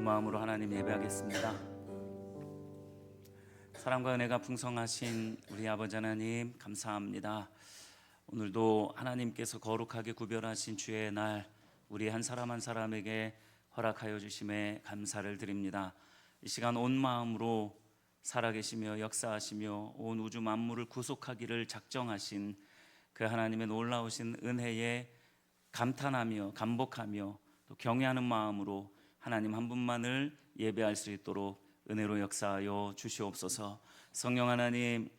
마음으로 하나님 예배하겠습니다. 사랑과 은혜가 풍성하신 우리 아버지 하나님 감사합니다. 오늘도 하나님께서 거룩하게 구별하신 주의 날 우리 한 사람 한 사람에게 허락하여 주심에 감사를 드립니다. 이 시간 온 마음으로 살아계시며 역사하시며 온 우주 만물을 구속하기를 작정하신 그 하나님의 놀라우신 은혜에 감탄하며 감복하며 또 경외하는 마음으로 하나님 한 분만을 예배할 수 있도록 은혜로 역사하여 주시옵소서. 성령 하나님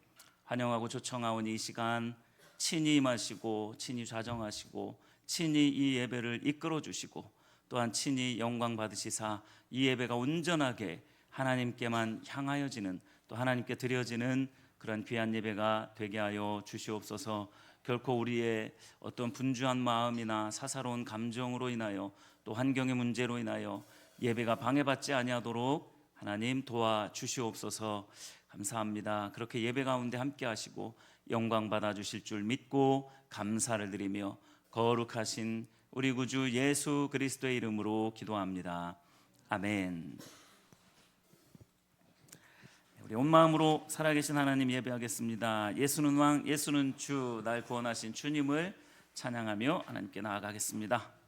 환영하고 초청하오니 이 시간 친히 임하시고 친히 좌정하시고 친히 이 예배를 이끌어 주시고 또한 친히 영광 받으시사 이 예배가 온전하게 하나님께만 향하여지는 또 하나님께 드려지는 그런 귀한 예배가 되게 하여 주시옵소서. 결코 우리의 어떤 분주한 마음이나 사사로운 감정으로 인하여 또 환경의 문제로 인하여 예배가 방해받지 아니하도록 하나님 도와주시옵소서. 감사합니다. 그렇게 예배 가운데 함께 하시고 영광 받아주실 줄 믿고 감사를 드리며 거룩하신 우리 구주 예수 그리스도의 이름으로 기도합니다. 아멘. 우리 온 마음으로 살아계신 하나님 예배하겠습니다. 예수는 왕, 예수는 주, 날 구원하신 주님을 찬양하며 하나님께 나아가겠습니다.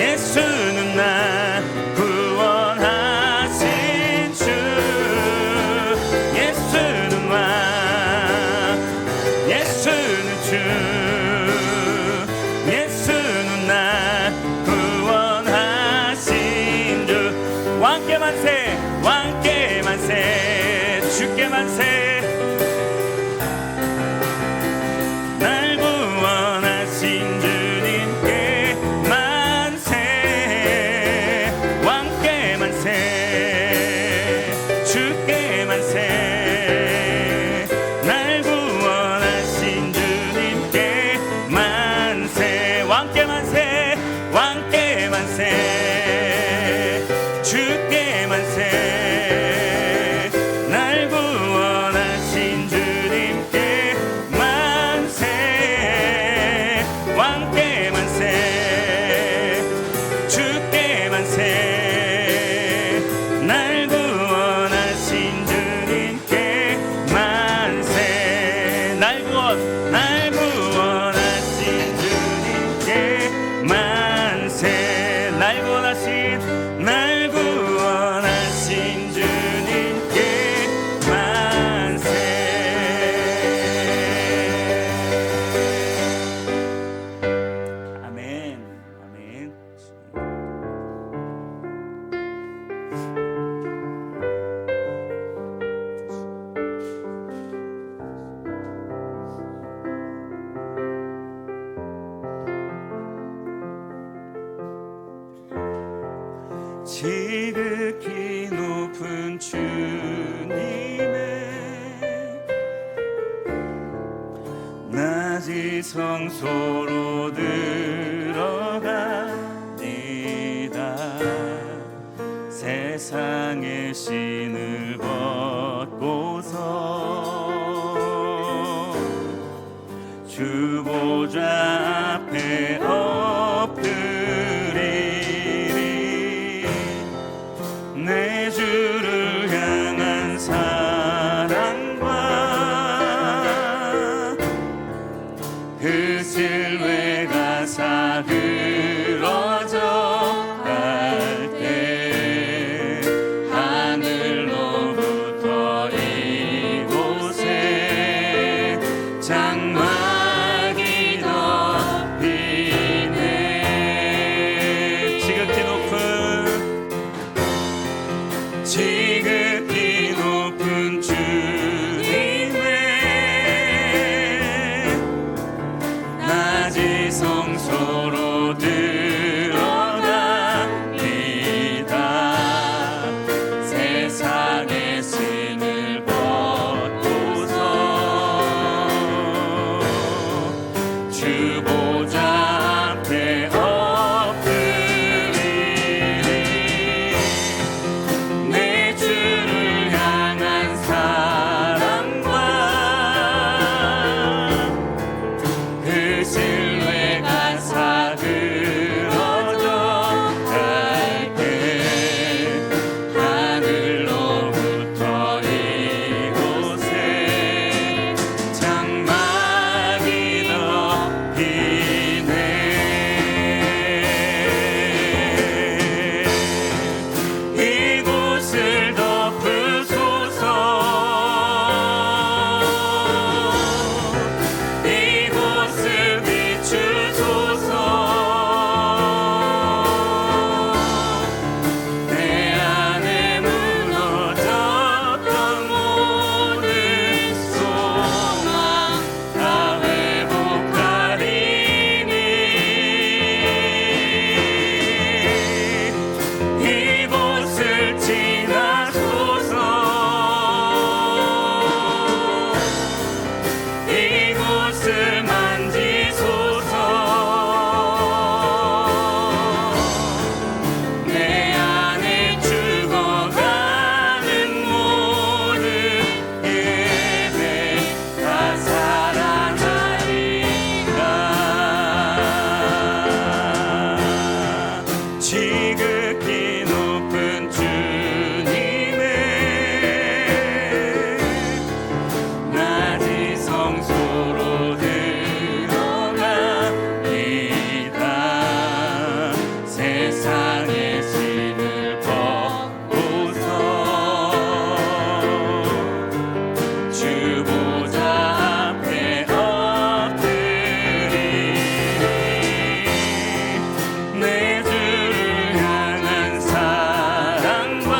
예수는 나 구원하신 주. 예수는 왕, 예수는 주. 예수는 나 구원하신 주. 왕께 만세, 왕께 만세, 주께 만세. 성소로 들어갑니다. 세상의 신을 벗고서 주 보좌 앞에 엎드리리. 내 주를 향한 사랑과 그 실외가 사그러져 갈 때 하늘로부터 이곳에 장막이 덮이네. 지극히 높은 주님의 낮이 성소로 들어갑니다. 세상의 신을 벗고서 주 보좌 앞에 엎드리리. 내 주를 향한 사랑과 그 신뢰가 사그러져 갈 때 하늘로부터 이곳에 장막이 덮이네. 이곳을 덮으소서. 이곳을 비추소서. 내 안에 무너졌던 모든 소망 다 회복하리니. 이곳을 지나소서. 이곳을 만지소서. 내 안에 죽어가는 모든 예배 다 살아나리라. 지극히 높은 주님의 낮이 성소로 들어갑니다. 세상의 신을 벗고서 주 보좌 앞에 엎드리리. 내 주를 향한 사랑과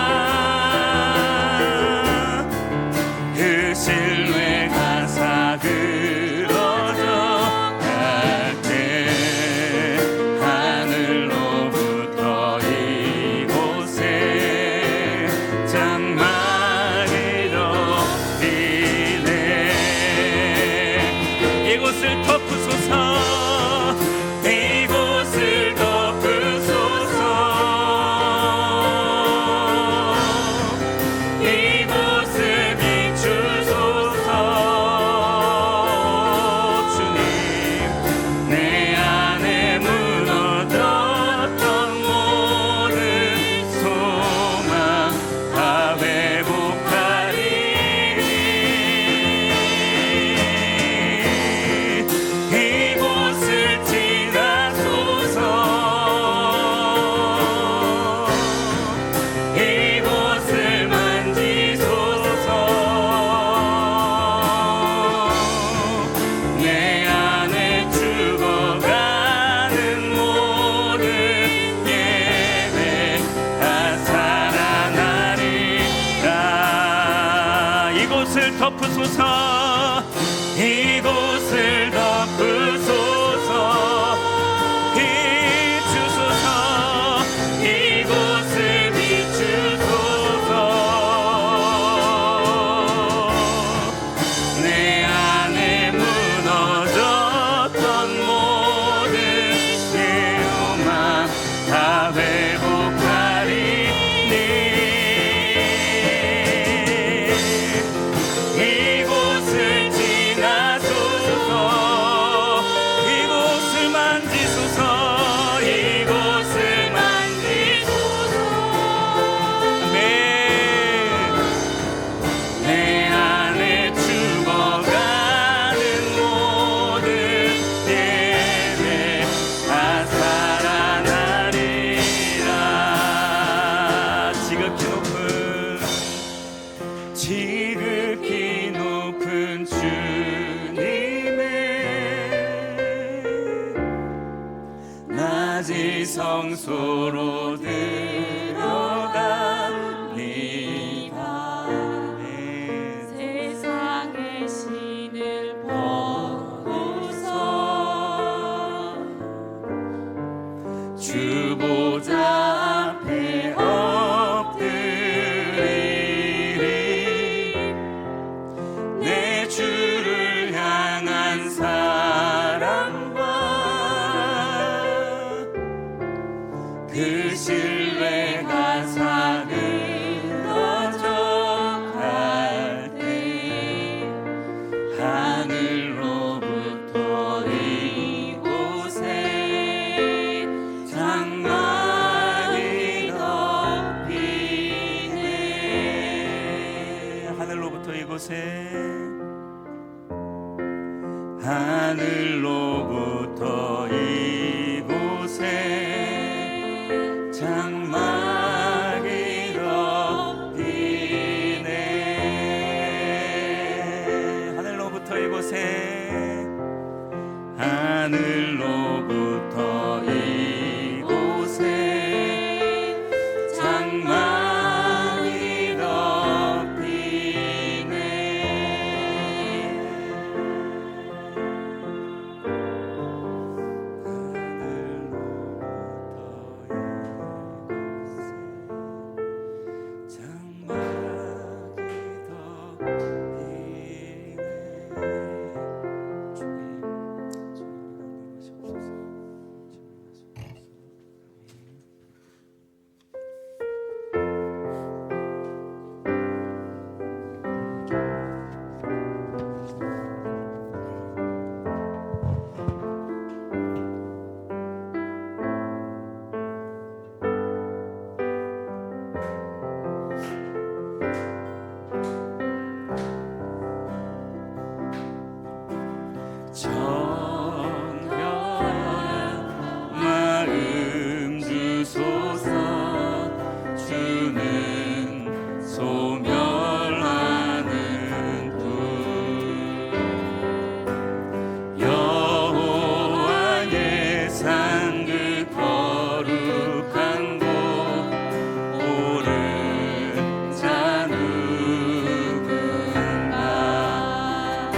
그 신뢰가 사그러져 갈 때 하늘로부터 이곳에 장막이 덮이네. 이곳을 덮으소서. 이곳을 덮으소서. 이곳을 비추소서. 주님, 내 안에 무너졌던 모든 소망 다 회복하리니. 이곳을 지나소서. 이곳을 만지소서. 내 안에 죽어가는 모든 예배 다 살아나리라. 이곳을 덮으소서. 이곳을 덮으소서. 비추소서. 이곳을 비추소서. 내 안에 무너졌던 성소로 들어갑니다. 세상의 신을 벗고서 주 보좌 앞에 엎드리리. 내 주를 향한 사랑과 그 신뢰가 사그러져 갈 때 하늘로부터 이곳에 장막이 덮이네. 하늘로부터 이곳에 하늘로부터 이곳에 장막이 덮이네. 하늘로부터 이곳에 하늘로부터 이곳에 장막이 덮이네.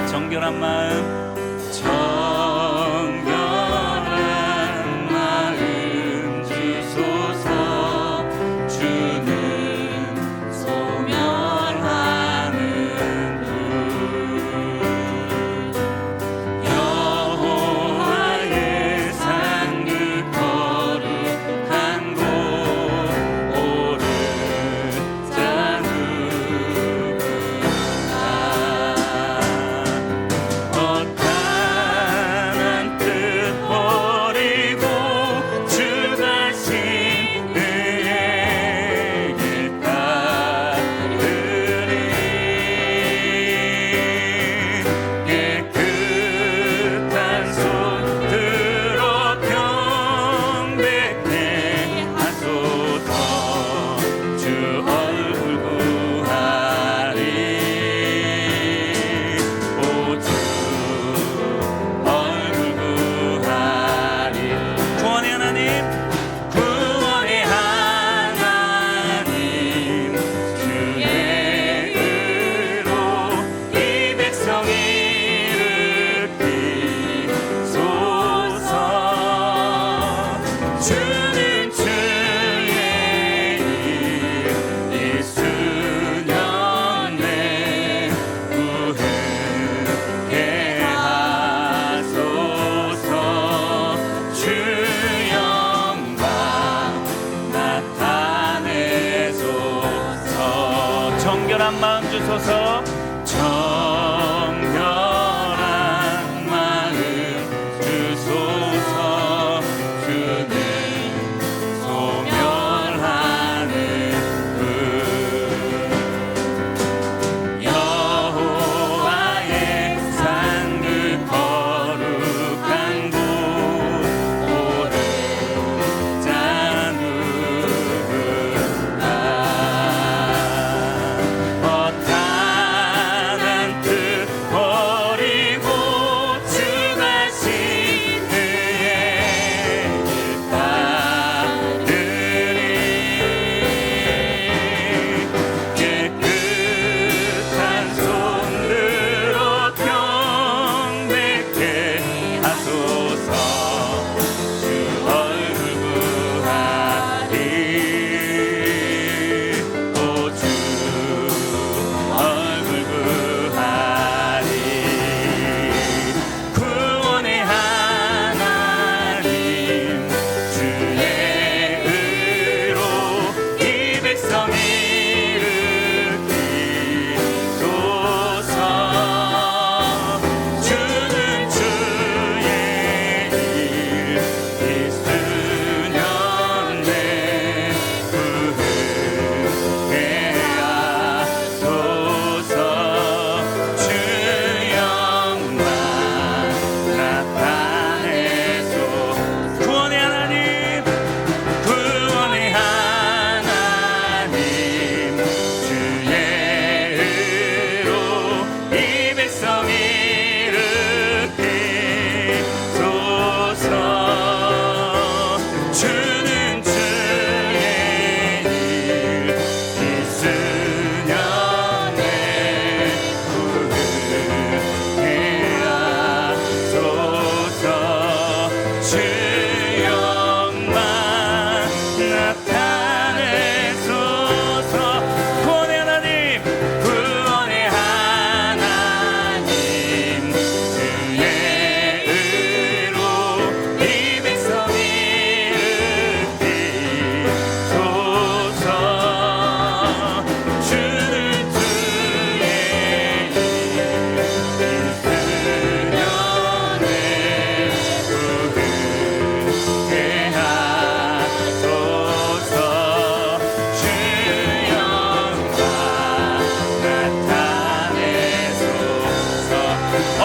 정결한 마음, 정결한 마음 주소서. 주는 소멸하는 분, 여호와의 산 그 거룩한 곳, 오른 자 어떠한 뜻 버리고 주 가신 그의 길 따르리. 깨끗한 손 들어 경배해 하소서. 주 얼굴 구하리. 오 주 얼굴 구하리. 구원의 하나님, 구원의 하나님, 주의 의로 이 백성이 일으키소서. 주는 주의 일 이수년 내 구하게 하소서. 주 영광 나타내소서. 정결한 마음 주소서. 정결한 마음 주소서. 주는 소멸하는 분, 여호와의 산 그 거룩한 곳, 오른 자 누구나. 어떠한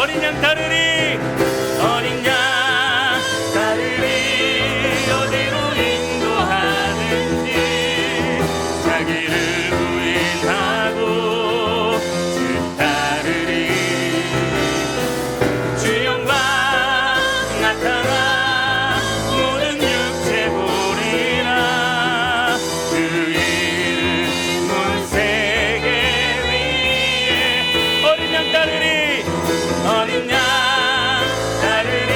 어린 양 따르리 어린 양 따르리 어디로 인도하든지 자기를 부인하고 주 따르리 주 영광 나타나 모든 육체 보리라 그 이름 온 세계 위에 어린 양 따르리 어린 양 따르리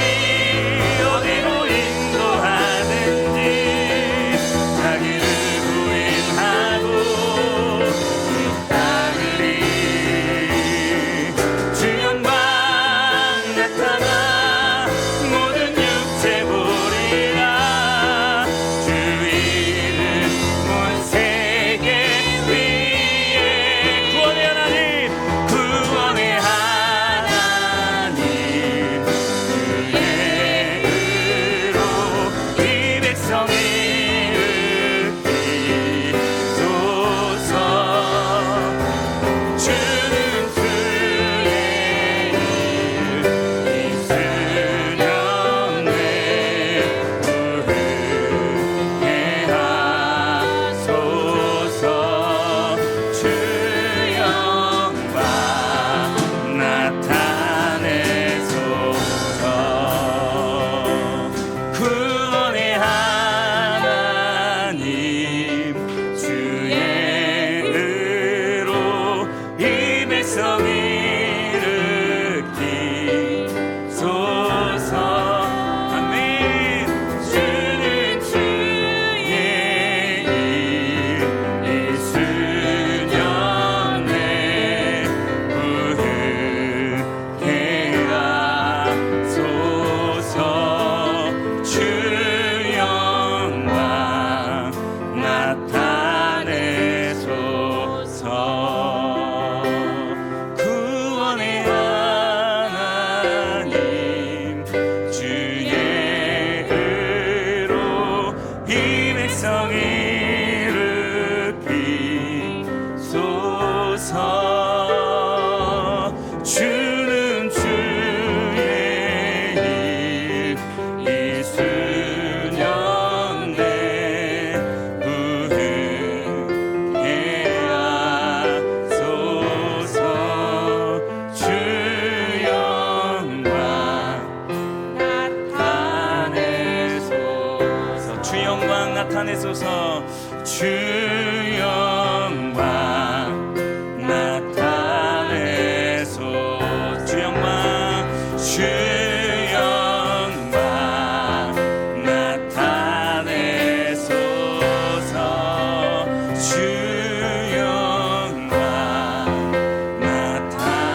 어디로 인도하든지 자기를 부인하고 따르리 주 영광 나타나 모든 육체 보리라 주 이름 온 세계 위에 구원의 하나님 구원의 하나님 주의 의로 이 백성이 일으키소서 주는 주의 일 있으면 내 부흥해하소서 주 영광 나타내소서 구원의 하나님 주의 의로 이 백성이 일으키소서 아멘 주는 주의 일 있으면 내 부흥해하소서 주 영광 나타내소서 구원의 하나님 주의 의로 이 백성이 일으키소서 주는 주의 일 있으면 내 부흥해하소서 주 영광 나타내소서 주 영광 나타내소서 주 영광 나타내소 주 영광 주 영광 나타내소서 주 영광 나타내소서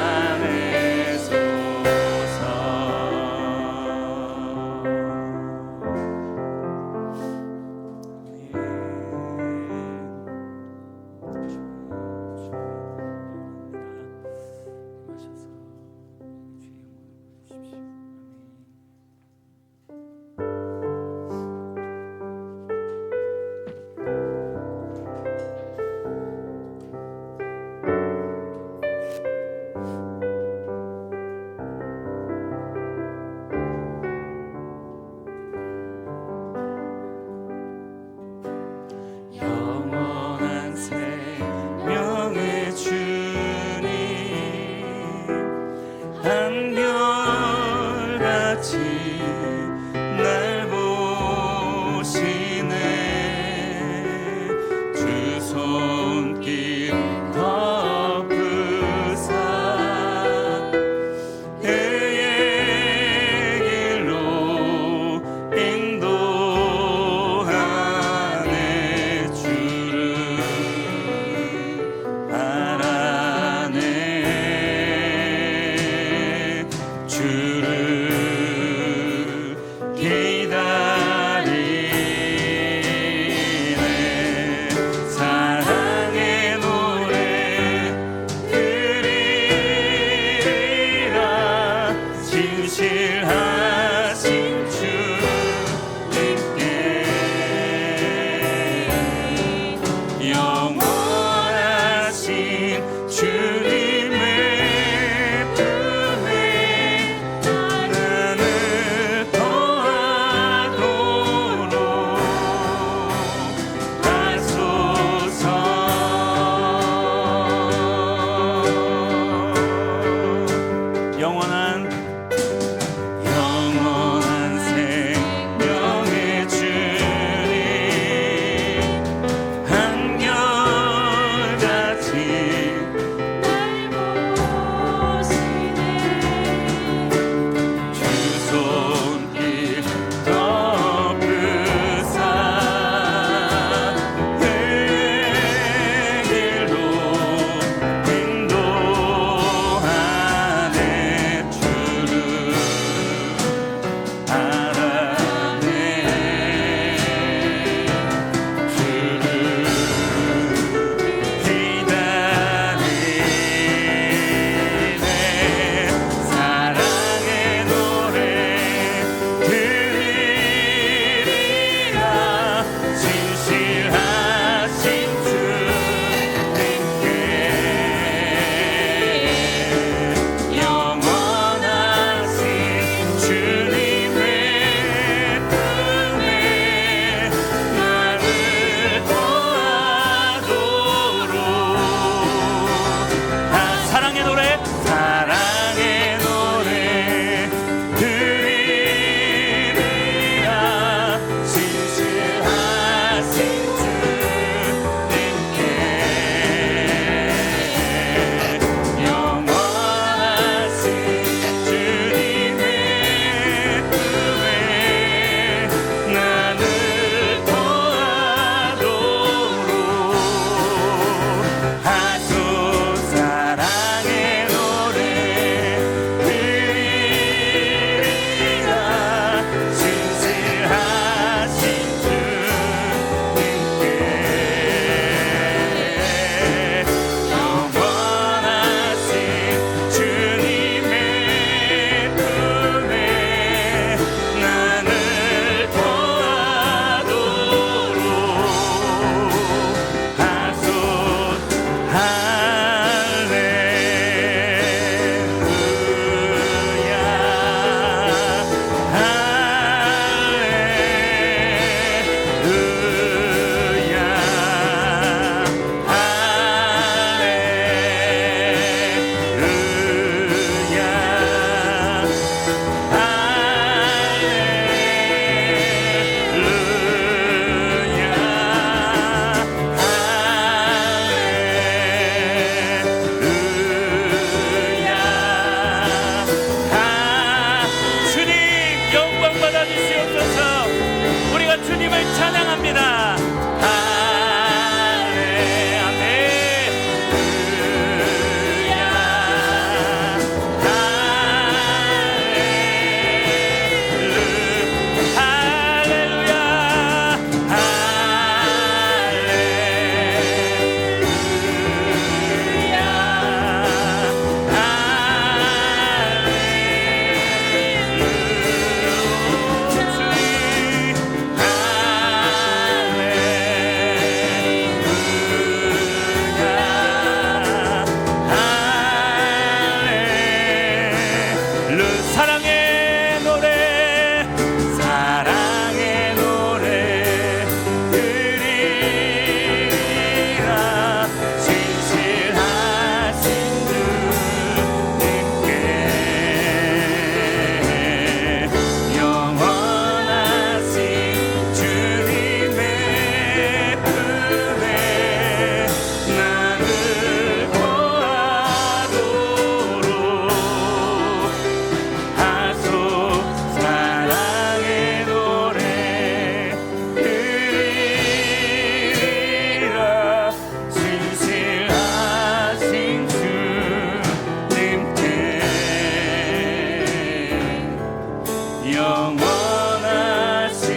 영원하신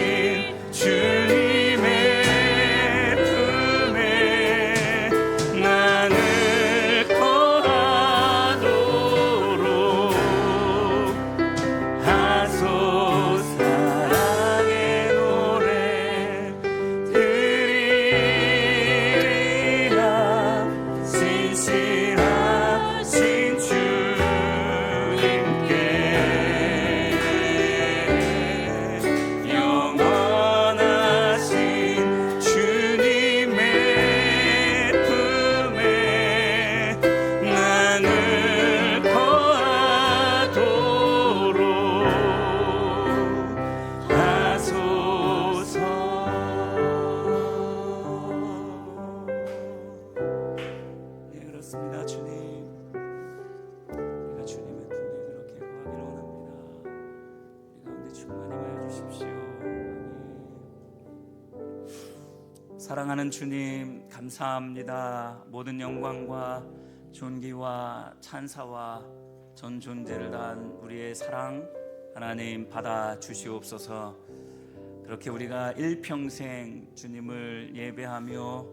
주님의 품에 나를 거하도록 하소. 사랑의 노래 드리리라. 신실하신 주님께 영원하신 주님의 품에 나를 거하도록 하소서. 네, 그렇습니다. 주님, 우리가 주님의 품에 그렇게 거하기를 원합니다. 우리 가운데 충만히 하여 주십시오. 아멘. 사랑하는 주님, 감사합니다. 모든 영광과 존귀와 찬사와 전 존재를 다한 우리의 사랑 하나님 받아 주시옵소서. 그렇게 우리가 일평생 주님을 예배하며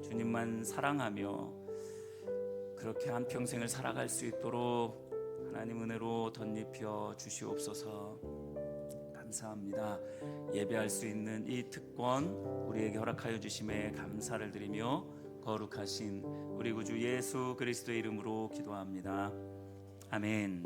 주님만 사랑하며 그렇게 한평생을 살아갈 수 있도록 하나님 은혜로 덧입혀 주시옵소서. 감사합니다. 예배할 수 있는 이 특권 우리에게 허락하여 주심에 감사를 드리며 거룩하신 우리 구주 예수 그리스도의 이름으로 기도합니다. 아멘.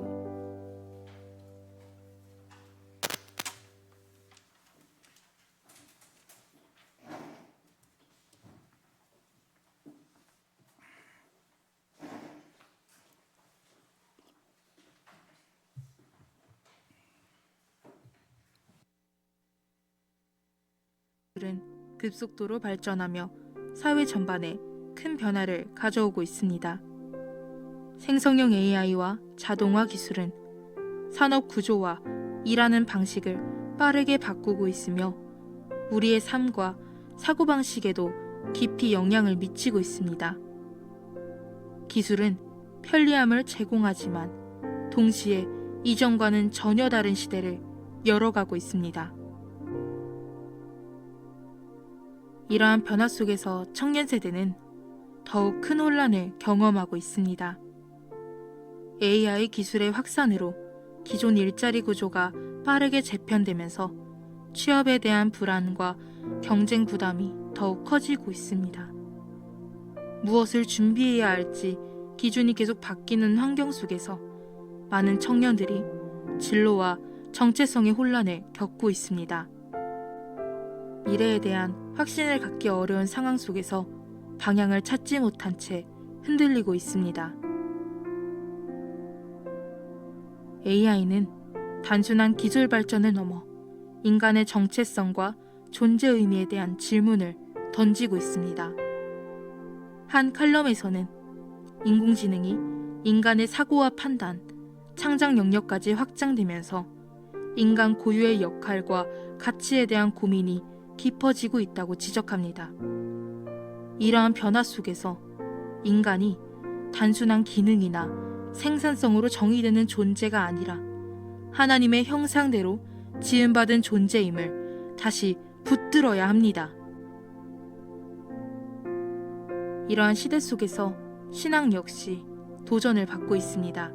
은 급속도로 발전하며 사회 전반에 큰 변화를 가져오고 있습니다. 생성형 AI와 자동화 기술은 산업 구조와 일하는 방식을 빠르게 바꾸고 있으며 우리의 삶과 사고방식에도 깊이 영향을 미치고 있습니다. 기술은 편리함을 제공하지만 동시에 이전과는 전혀 다른 시대를 열어가고 있습니다. 이러한 변화 속에서 청년 세대는 더욱 큰 혼란을 경험하고 있습니다. AI 기술의 확산으로 기존 일자리 구조가 빠르게 재편되면서 취업에 대한 불안과 경쟁 부담이 더욱 커지고 있습니다. 무엇을 준비해야 할지 기준이 계속 바뀌는 환경 속에서 많은 청년들이 진로와 정체성의 혼란을 겪고 있습니다. 미래에 대한 확신을 갖기 어려운 상황 속에서 방향을 찾지 못한 채 흔들리고 있습니다. AI는 단순한 기술 발전을 넘어 인간의 정체성과 존재 의미에 대한 질문을 던지고 있습니다. 한 칼럼에서는 인공지능이 인간의 사고와 판단, 창작 영역까지 확장되면서 인간 고유의 역할과 가치에 대한 고민이 깊어지고 있다고 지적합니다. 이러한 변화 속에서 인간이 단순한 기능이나 생산성으로 정의되는 존재가 아니라 하나님의 형상대로 지음받은 존재임을 다시 붙들어야 합니다. 이러한 시대 속에서 신앙 역시 도전을 받고 있습니다.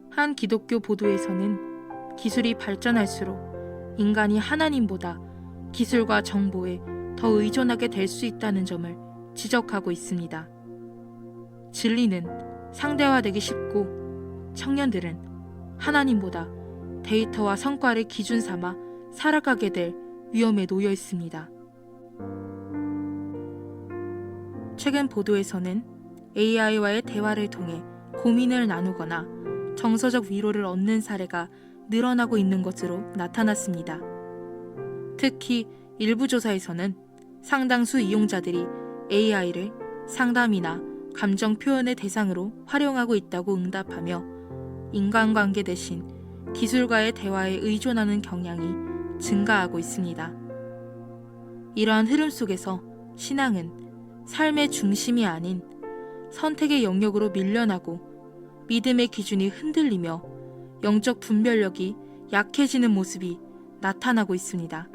한 기독교 보도에서는 기술이 발전할수록 인간이 하나님보다 기술과 정보에 더 의존하게 될 수 있다는 점을 지적하고 있습니다. 진리는 상대화되기 쉽고 청년들은 하나님보다 데이터와 성과를 기준 삼아 살아가게 될 위험에 놓여 있습니다. 최근 보도에서는 AI와의 대화를 통해 고민을 나누거나 정서적 위로를 얻는 사례가 늘어나고 있는 것으로 나타났습니다. 특히 일부 조사에서는 상당수 이용자들이 AI를 상담이나 감정 표현의 대상으로 활용하고 있다고 응답하며 인간관계 대신 기술과의 대화에 의존하는 경향이 증가하고 있습니다. 이러한 흐름 속에서 신앙은 삶의 중심이 아닌 선택의 영역으로 밀려나고 믿음의 기준이 흔들리며 영적 분별력이 약해지는 모습이 나타나고 있습니다.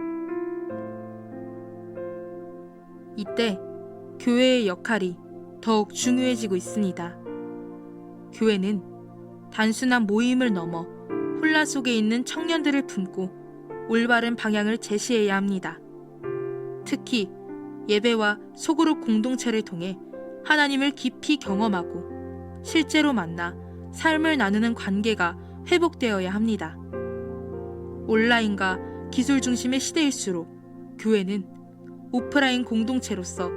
이때 교회의 역할이 더욱 중요해지고 있습니다. 교회는 단순한 모임을 넘어 혼란 속에 있는 청년들을 품고 올바른 방향을 제시해야 합니다. 특히 예배와 소그룹 공동체를 통해 하나님을 깊이 경험하고 실제로 만나 삶을 나누는 관계가 회복되어야 합니다. 온라인과 기술 중심의 시대일수록 교회는 오프라인 공동체로서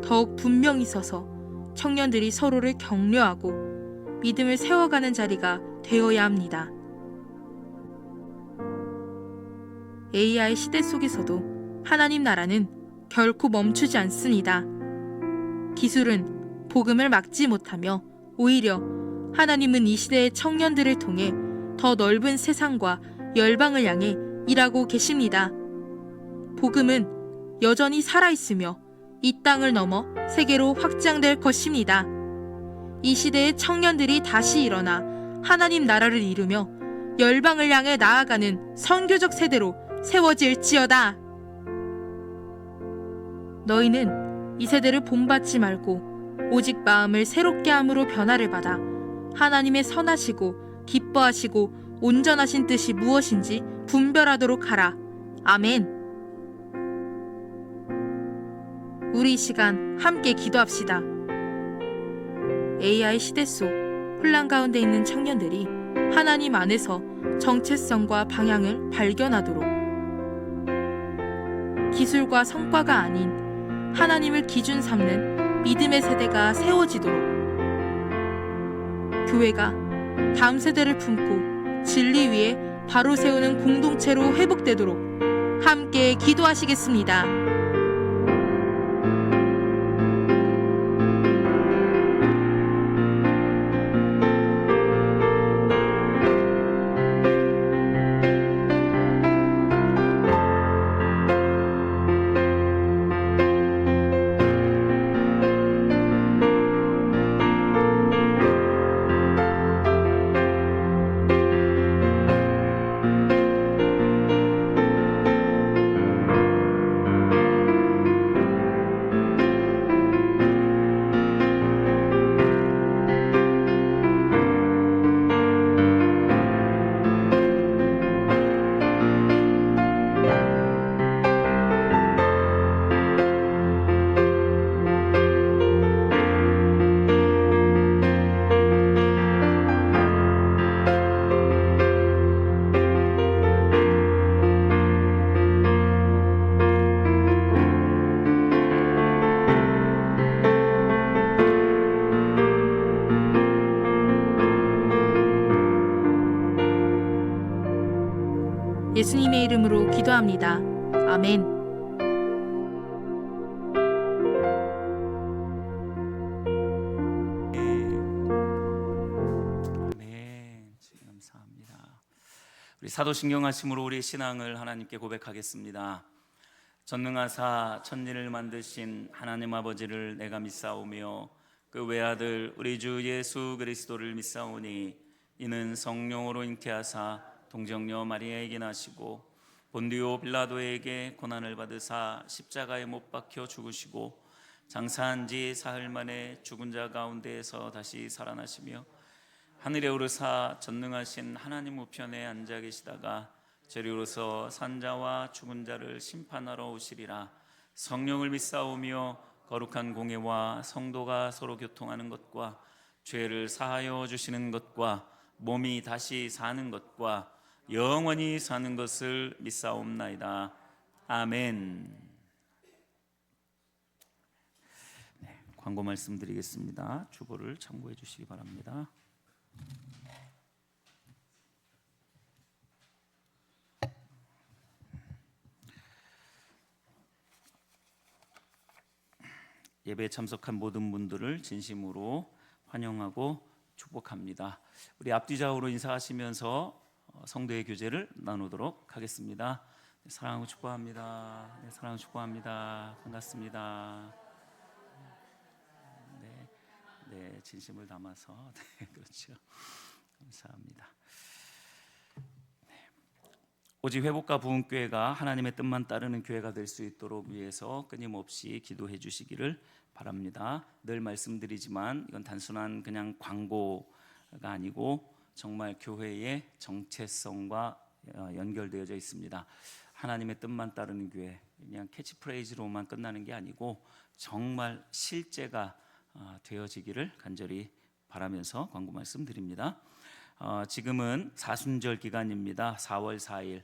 더욱 분명히 서서 청년들이 서로를 격려하고 믿음을 세워가는 자리가 되어야 합니다. AI 시대 속에서도 하나님 나라는 결코 멈추지 않습니다. 기술은 복음을 막지 못하며 오히려 하나님은 이 시대의 청년들을 통해 더 넓은 세상과 열방을 향해 일하고 계십니다. 복음은 여전히 살아있으며 이 땅을 넘어 세계로 확장될 것입니다. 이 시대의 청년들이 다시 일어나 하나님 나라를 이루며 열방을 향해 나아가는 선교적 세대로 세워질지어다. 너희는 이 세대를 본받지 말고 오직 마음을 새롭게 함으로 변화를 받아 하나님의 선하시고 기뻐하시고 온전하신 뜻이 무엇인지 분별하도록 하라. 아멘. 우리 이 시간 함께 기도합시다. AI 시대 속 혼란 가운데 있는 청년들이 하나님 안에서 정체성과 방향을 발견하도록, 기술과 성과가 아닌 하나님을 기준 삼는 믿음의 세대가 세워지도록, 교회가 다음 세대를 품고 진리 위에 바로 세우는 공동체로 회복되도록 함께 기도하시겠습니다. 예수님의 이름으로 기도합니다. 아멘. 아멘. 주님 감사합니다. 우리 사도신경 하심으로 우리의 신앙을 하나님께 고백하겠습니다. 전능하사 천지를 만드신 하나님 아버지를 내가 믿사오며 그 외아들 우리 주 예수 그리스도를 믿사오니 이는 성령으로 잉태하사 동정녀 마리아에게 나시고 본디오 빌라도에게 고난을 받으사 십자가에 못 박혀 죽으시고 장사한 지 사흘 만에 죽은 자 가운데에서 다시 살아나시며 하늘에 오르사 전능하신 하나님 우편에 앉아 계시다가 저리로서 산자와 죽은 자를 심판하러 오시리라. 성령을 믿사오며 거룩한 공예와 성도가 서로 교통하는 것과 죄를 사하여 주시는 것과 몸이 다시 사는 것과 영원히 사는 것을 믿사옵나이다. 아멘. 네, 광고 말씀드리겠습니다. 주보를 참고해 주시기 바랍니다. 예배에 참석한 모든 분들을 진심으로 환영하고 축복합니다. 우리 앞뒤 좌우로 인사하시면서 성도의 교제를 나누도록 하겠습니다. 네, 사랑하고 축복합니다. 네, 사랑하고 축복합니다. 반갑습니다. 네, 진심을 담아서 네, 그렇죠. 감사합니다. 네, 오직 회복과 부흥교회가 하나님의 뜻만 따르는 교회가 될 수 있도록 위해서 끊임없이 기도해 주시기를 바랍니다. 늘 말씀드리지만 이건 단순한 그냥 광고가 아니고 정말 교회의 정체성과 연결되어져 있습니다. 하나님의 뜻만 따르는 교회, 그냥 캐치프레이즈로만 끝나는 게 아니고 정말 실제가 되어지기를 간절히 바라면서 광고 말씀드립니다. 지금은 사순절 기간입니다. 4월 4일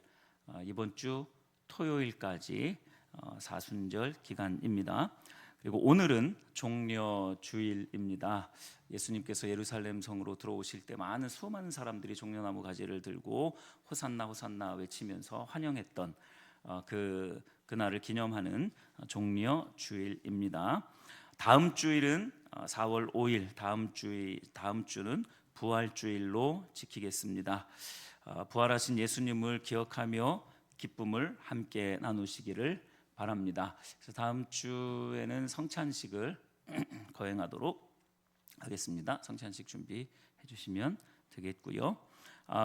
이번 주 토요일까지 사순절 기간입니다. 그리고 오늘은 종려 주일입니다. 예수님께서 예루살렘 성으로 들어오실 때 수많은 사람들이 종려나무 가지를 들고 호산나 호산나 외치면서 환영했던 그날을 기념하는 종려 주일입니다. 다음 주일은 4월 5일 다음 주는 부활주일로 지키겠습니다. 부활하신 예수님을 기억하며 기쁨을 함께 나누시기를 바랍니다. 그래서 다음 주에는 성찬식을 거행하도록 하겠습니다. 성찬식 준비해 주시면 되겠고요.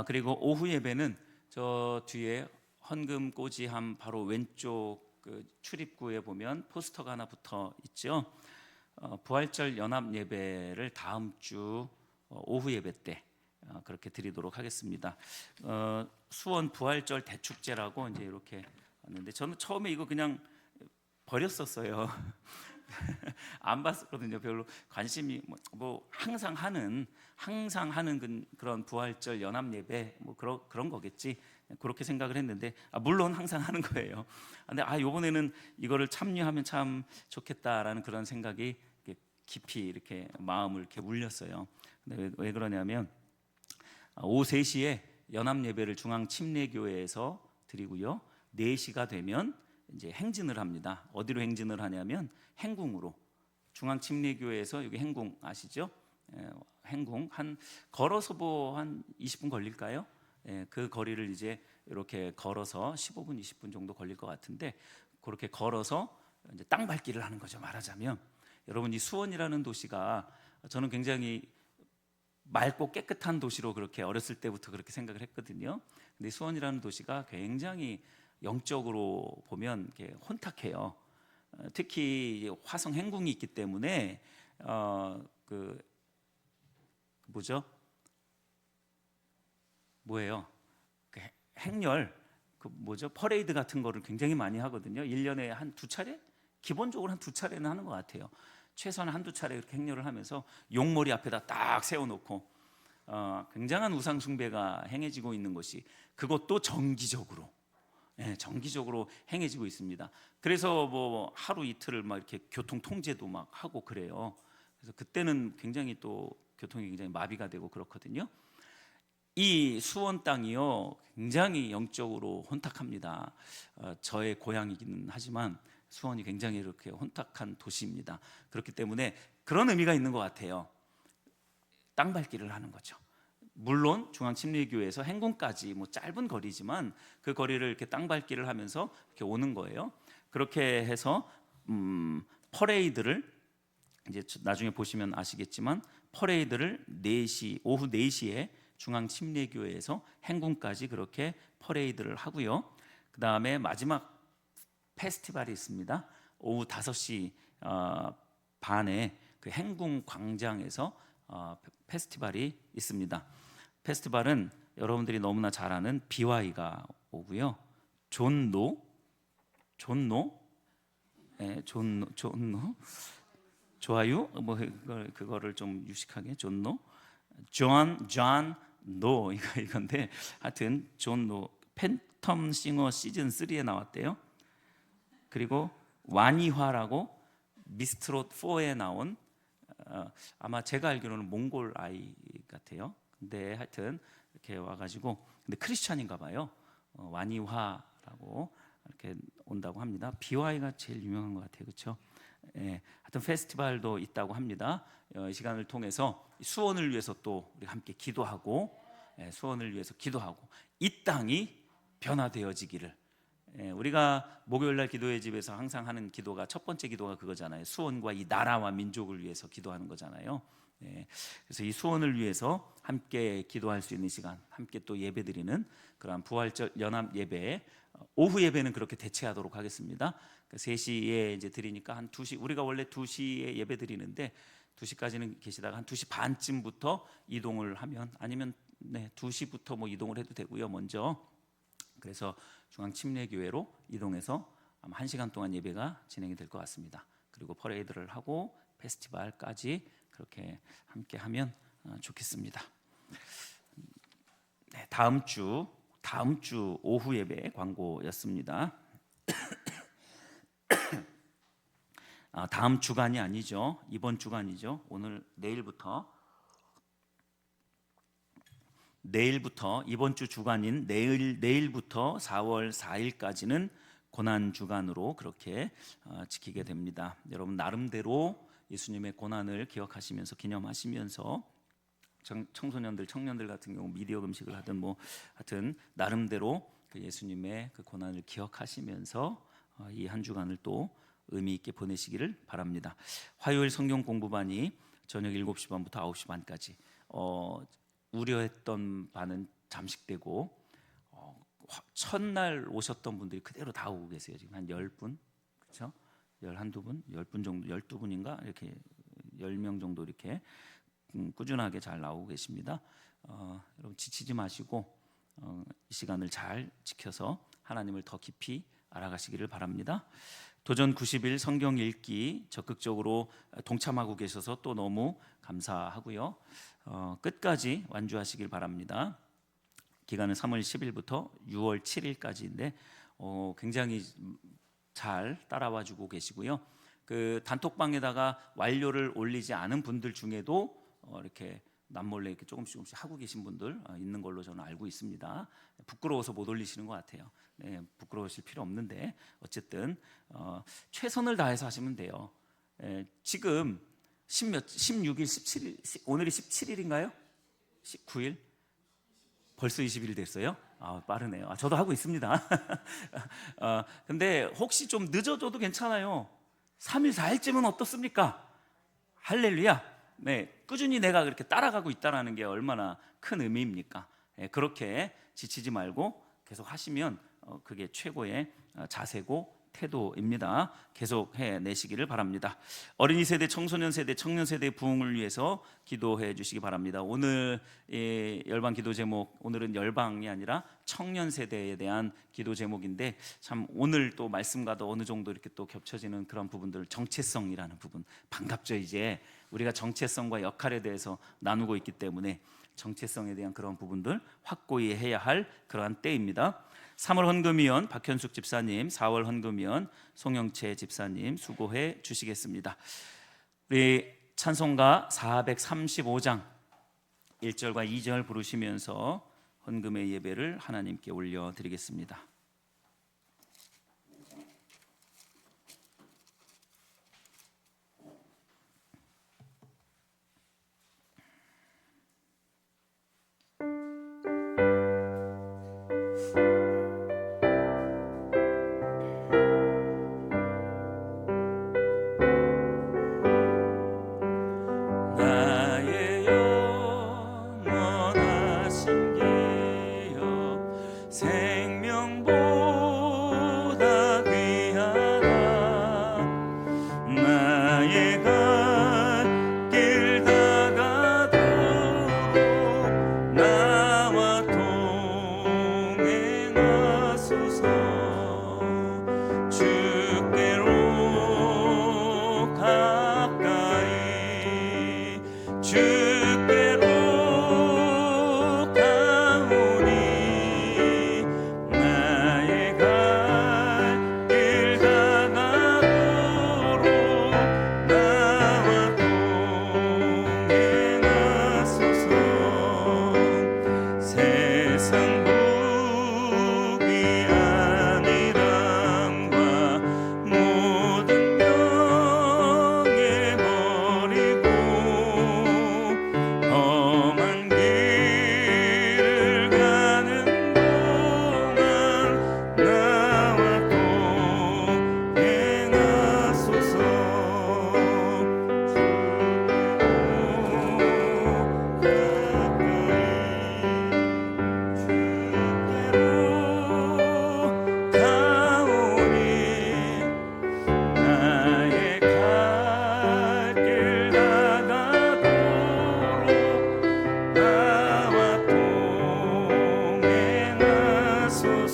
그리고 오후 예배는 저 뒤에 헌금 꽂이함 바로 왼쪽 그 출입구에 보면 포스터가 하나 붙어 있죠. 부활절 연합 예배를 다음 주 오후 예배 때 그렇게 드리도록 하겠습니다. 수원 부활절 대축제라고 이제 이렇게 왔는데 저는 처음에 이거 그냥 버렸었어요. 안 봤었거든요. 별로 관심이 뭐 항상 하는 그런 부활절 연합 예배 뭐 그런 거겠지 그렇게 생각을 했는데 물론 항상 하는 거예요. 근데 이번에는 이거를 참여하면 참 좋겠다라는 그런 생각이 깊이 이렇게 마음을 이렇게 울렸어요. 근데 왜 그러냐면 오후 3시에 연합 예배를 중앙 침례교회에서 드리고요. 4시가 되면 이제 행진을 합니다. 어디로 행진을 하냐면 행궁으로. 중앙 침례교회에서 여기 행궁 아시죠? 행궁 걸어서 한 20분 걸릴까요? 그 거리를 이제 이렇게 걸어서 15분 20분 정도 걸릴 것 같은데 그렇게 걸어서 이제 땅 밟기를 하는 거죠. 말하자면 여러분 이 수원이라는 도시가 저는 굉장히 맑고 깨끗한 도시로 그렇게 어렸을 때부터 그렇게 생각을 했거든요. 근데 수원이라는 도시가 굉장히 영적으로 보면 이렇게 혼탁해요. 특히 화성 행궁이 있기 때문에 행렬 퍼레이드 같은 거를 굉장히 많이 하거든요. 1년에 한 2차례? 기본적으로 한 2차례는 하는 것 같아요. 최소한 한두 차례 이렇게 행렬을 하면서 용머리 앞에다 딱 세워놓고 굉장한 우상 숭배가 행해지고 있는 것이 그것도 정기적으로 행해지고 있습니다. 그래서 뭐 하루 이틀을 막 이렇게 교통 통제도 막 하고 그래요. 그래서 그때는 굉장히 또 교통이 굉장히 마비가 되고 그렇거든요. 이 수원 땅이요 굉장히 영적으로 혼탁합니다. 저의 고향이기는 하지만 수원이 굉장히 이렇게 혼탁한 도시입니다. 그렇기 때문에 그런 의미가 있는 것 같아요. 땅 밟기를 하는 거죠. 물론 중앙침례교회에서 행궁까지 뭐 짧은 거리지만 그 거리를 이렇게 땅 밟기를 하면서 이렇게 오는 거예요. 그렇게 해서 퍼레이드를 이제 나중에 보시면 아시겠지만 퍼레이드를 오후 4시에 중앙침례교회에서 행궁까지 그렇게 퍼레이드를 하고요. 그 다음에 마지막 페스티벌이 있습니다. 오후 5시 반에 그 행궁 광장에서 페스티벌이 있습니다. 페스티벌은 여러분들이 너무나 잘 아는 BY가 오고요. 존노, 좋아요. 뭐 그거를 좀 유식하게 존노, 존 노 이건데 하여튼 존노 팬텀 싱어 시즌 3에 나왔대요. 그리고 와니화라고 미스트롯 4에 나온 아마 제가 알기로는 몽골 아이 같아요. 근데 하여튼 이렇게 와가지고 근데 크리스찬인가 봐요. 와니화라고 이렇게 온다고 합니다. BY가 제일 유명한 것 같아요, 그렇죠? 하여튼 페스티벌도 있다고 합니다. 이 시간을 통해서 수원을 위해서 또 우리 함께 기도하고 수원을 위해서 기도하고 이 땅이 변화되어지기를. 우리가 목요일날 기도의 집에서 항상 하는 기도가 첫 번째 기도가 그거잖아요. 수원과 이 나라와 민족을 위해서 기도하는 거잖아요. 그래서 이 수원을 위해서 함께 기도할 수 있는 시간, 함께 또 예배드리는 그러한 부활절 연합 예배, 오후 예배는 그렇게 대체하도록 하겠습니다. 3시에 이제 드리니까 한 2시, 우리가 원래 2시에 예배 드리는데 2시까지는 계시다가 한 2시 반쯤부터 이동을 하면, 아니면 2시부터 뭐 이동을 해도 되고요. 먼저 그래서 중앙침례교회로 이동해서 아마 1시간 동안 예배가 진행이 될 것 같습니다. 그리고 퍼레이드를 하고 페스티벌까지 그렇게 함께 하면 좋겠습니다. 다음 주 오후 예배 광고였습니다. 다음 주간이 아니죠. 이번 주간이죠. 오늘 내일부터 이번 주 주간인 내일부터 4월 4일까지는 고난 주간으로 그렇게 지키게 됩니다. 여러분 나름대로 예수님의 고난을 기억하시면서 기념하시면서 청소년들, 청년들 같은 경우 미디어 금식을 하든 뭐 하여튼 나름대로 그 예수님의 그 고난을 기억하시면서 이 한 주간을 또 의미 있게 보내시기를 바랍니다. 화요일 성경 공부반이 저녁 7시 반부터 9시 반까지 우려했던 반은 잠식되고 첫날 오셨던 분들이 그대로 다 오고 계세요. 지금 한 10분, 그렇죠? 11분, 10분 정도, 12분인가 이렇게 10명 정도 이렇게 꾸준하게 잘 나오고 계십니다. 여러분 지치지 마시고 이 시간을 잘 지켜서 하나님을 더 깊이 알아가시기를 바랍니다. 도전 90일 성경 읽기 적극적으로 동참하고 계셔서 또 너무 감사하고요. 끝까지 완주하시길 바랍니다. 기간은 3월 10일부터 6월 7일까지인데 굉장히 잘 따라와주고 계시고요. 그 단톡방에다가 완료를 올리지 않은 분들 중에도 이렇게 남몰래 이렇게 조금씩 하고 계신 분들 있는 걸로 저는 알고 있습니다. 부끄러워서 못 올리시는 것 같아요. 부끄러우실 필요 없는데 어쨌든 최선을 다해서 하시면 돼요. 지금 16일, 17일, 오늘이 17일인가요? 19일? 벌써 20일 됐어요? 빠르네요. 저도 하고 있습니다. 근데 혹시 좀 늦어져도 괜찮아요. 3일, 4일쯤은 어떻습니까? 할렐루야. 꾸준히 내가 그렇게 따라가고 있다는 게 얼마나 큰 의미입니까? 그렇게 지치지 말고 계속 하시면 그게 최고의 자세고 태도입니다. 계속 해내시기를 바랍니다. 어린이 세대, 청소년 세대, 청년 세대의 부흥을 위해서 기도해 주시기 바랍니다. 오늘 열방 기도 제목, 오늘은 열방이 아니라 청년 세대에 대한 기도 제목인데 참 오늘 또 말씀과도 어느 정도 이렇게 또 겹쳐지는 그런 부분들, 정체성이라는 부분 반갑죠. 이제 우리가 정체성과 역할에 대해서 나누고 있기 때문에 정체성에 대한 그런 부분들 확고히 해야 할 그러한 때입니다. 3월 헌금위원 박현숙 집사님, 4월 헌금위원 송영채 집사님 수고해 주시겠습니다. 우리 찬송가 435장 1절과 2절 부르시면서 헌금의 예배를 하나님께 올려드리겠습니다. 나의 영원하신 기업 생명보다 귀하다. 나의 갈 길 다가도록 나와 동행하소서. 주께로 가까이 주께로 가오니 나의 갈 길 다가도록 나와 동행하소서. 세상 부귀 안일함과 모든 명예 버리고 험한 길을 가는 동안 나와 동행하소서. 주께로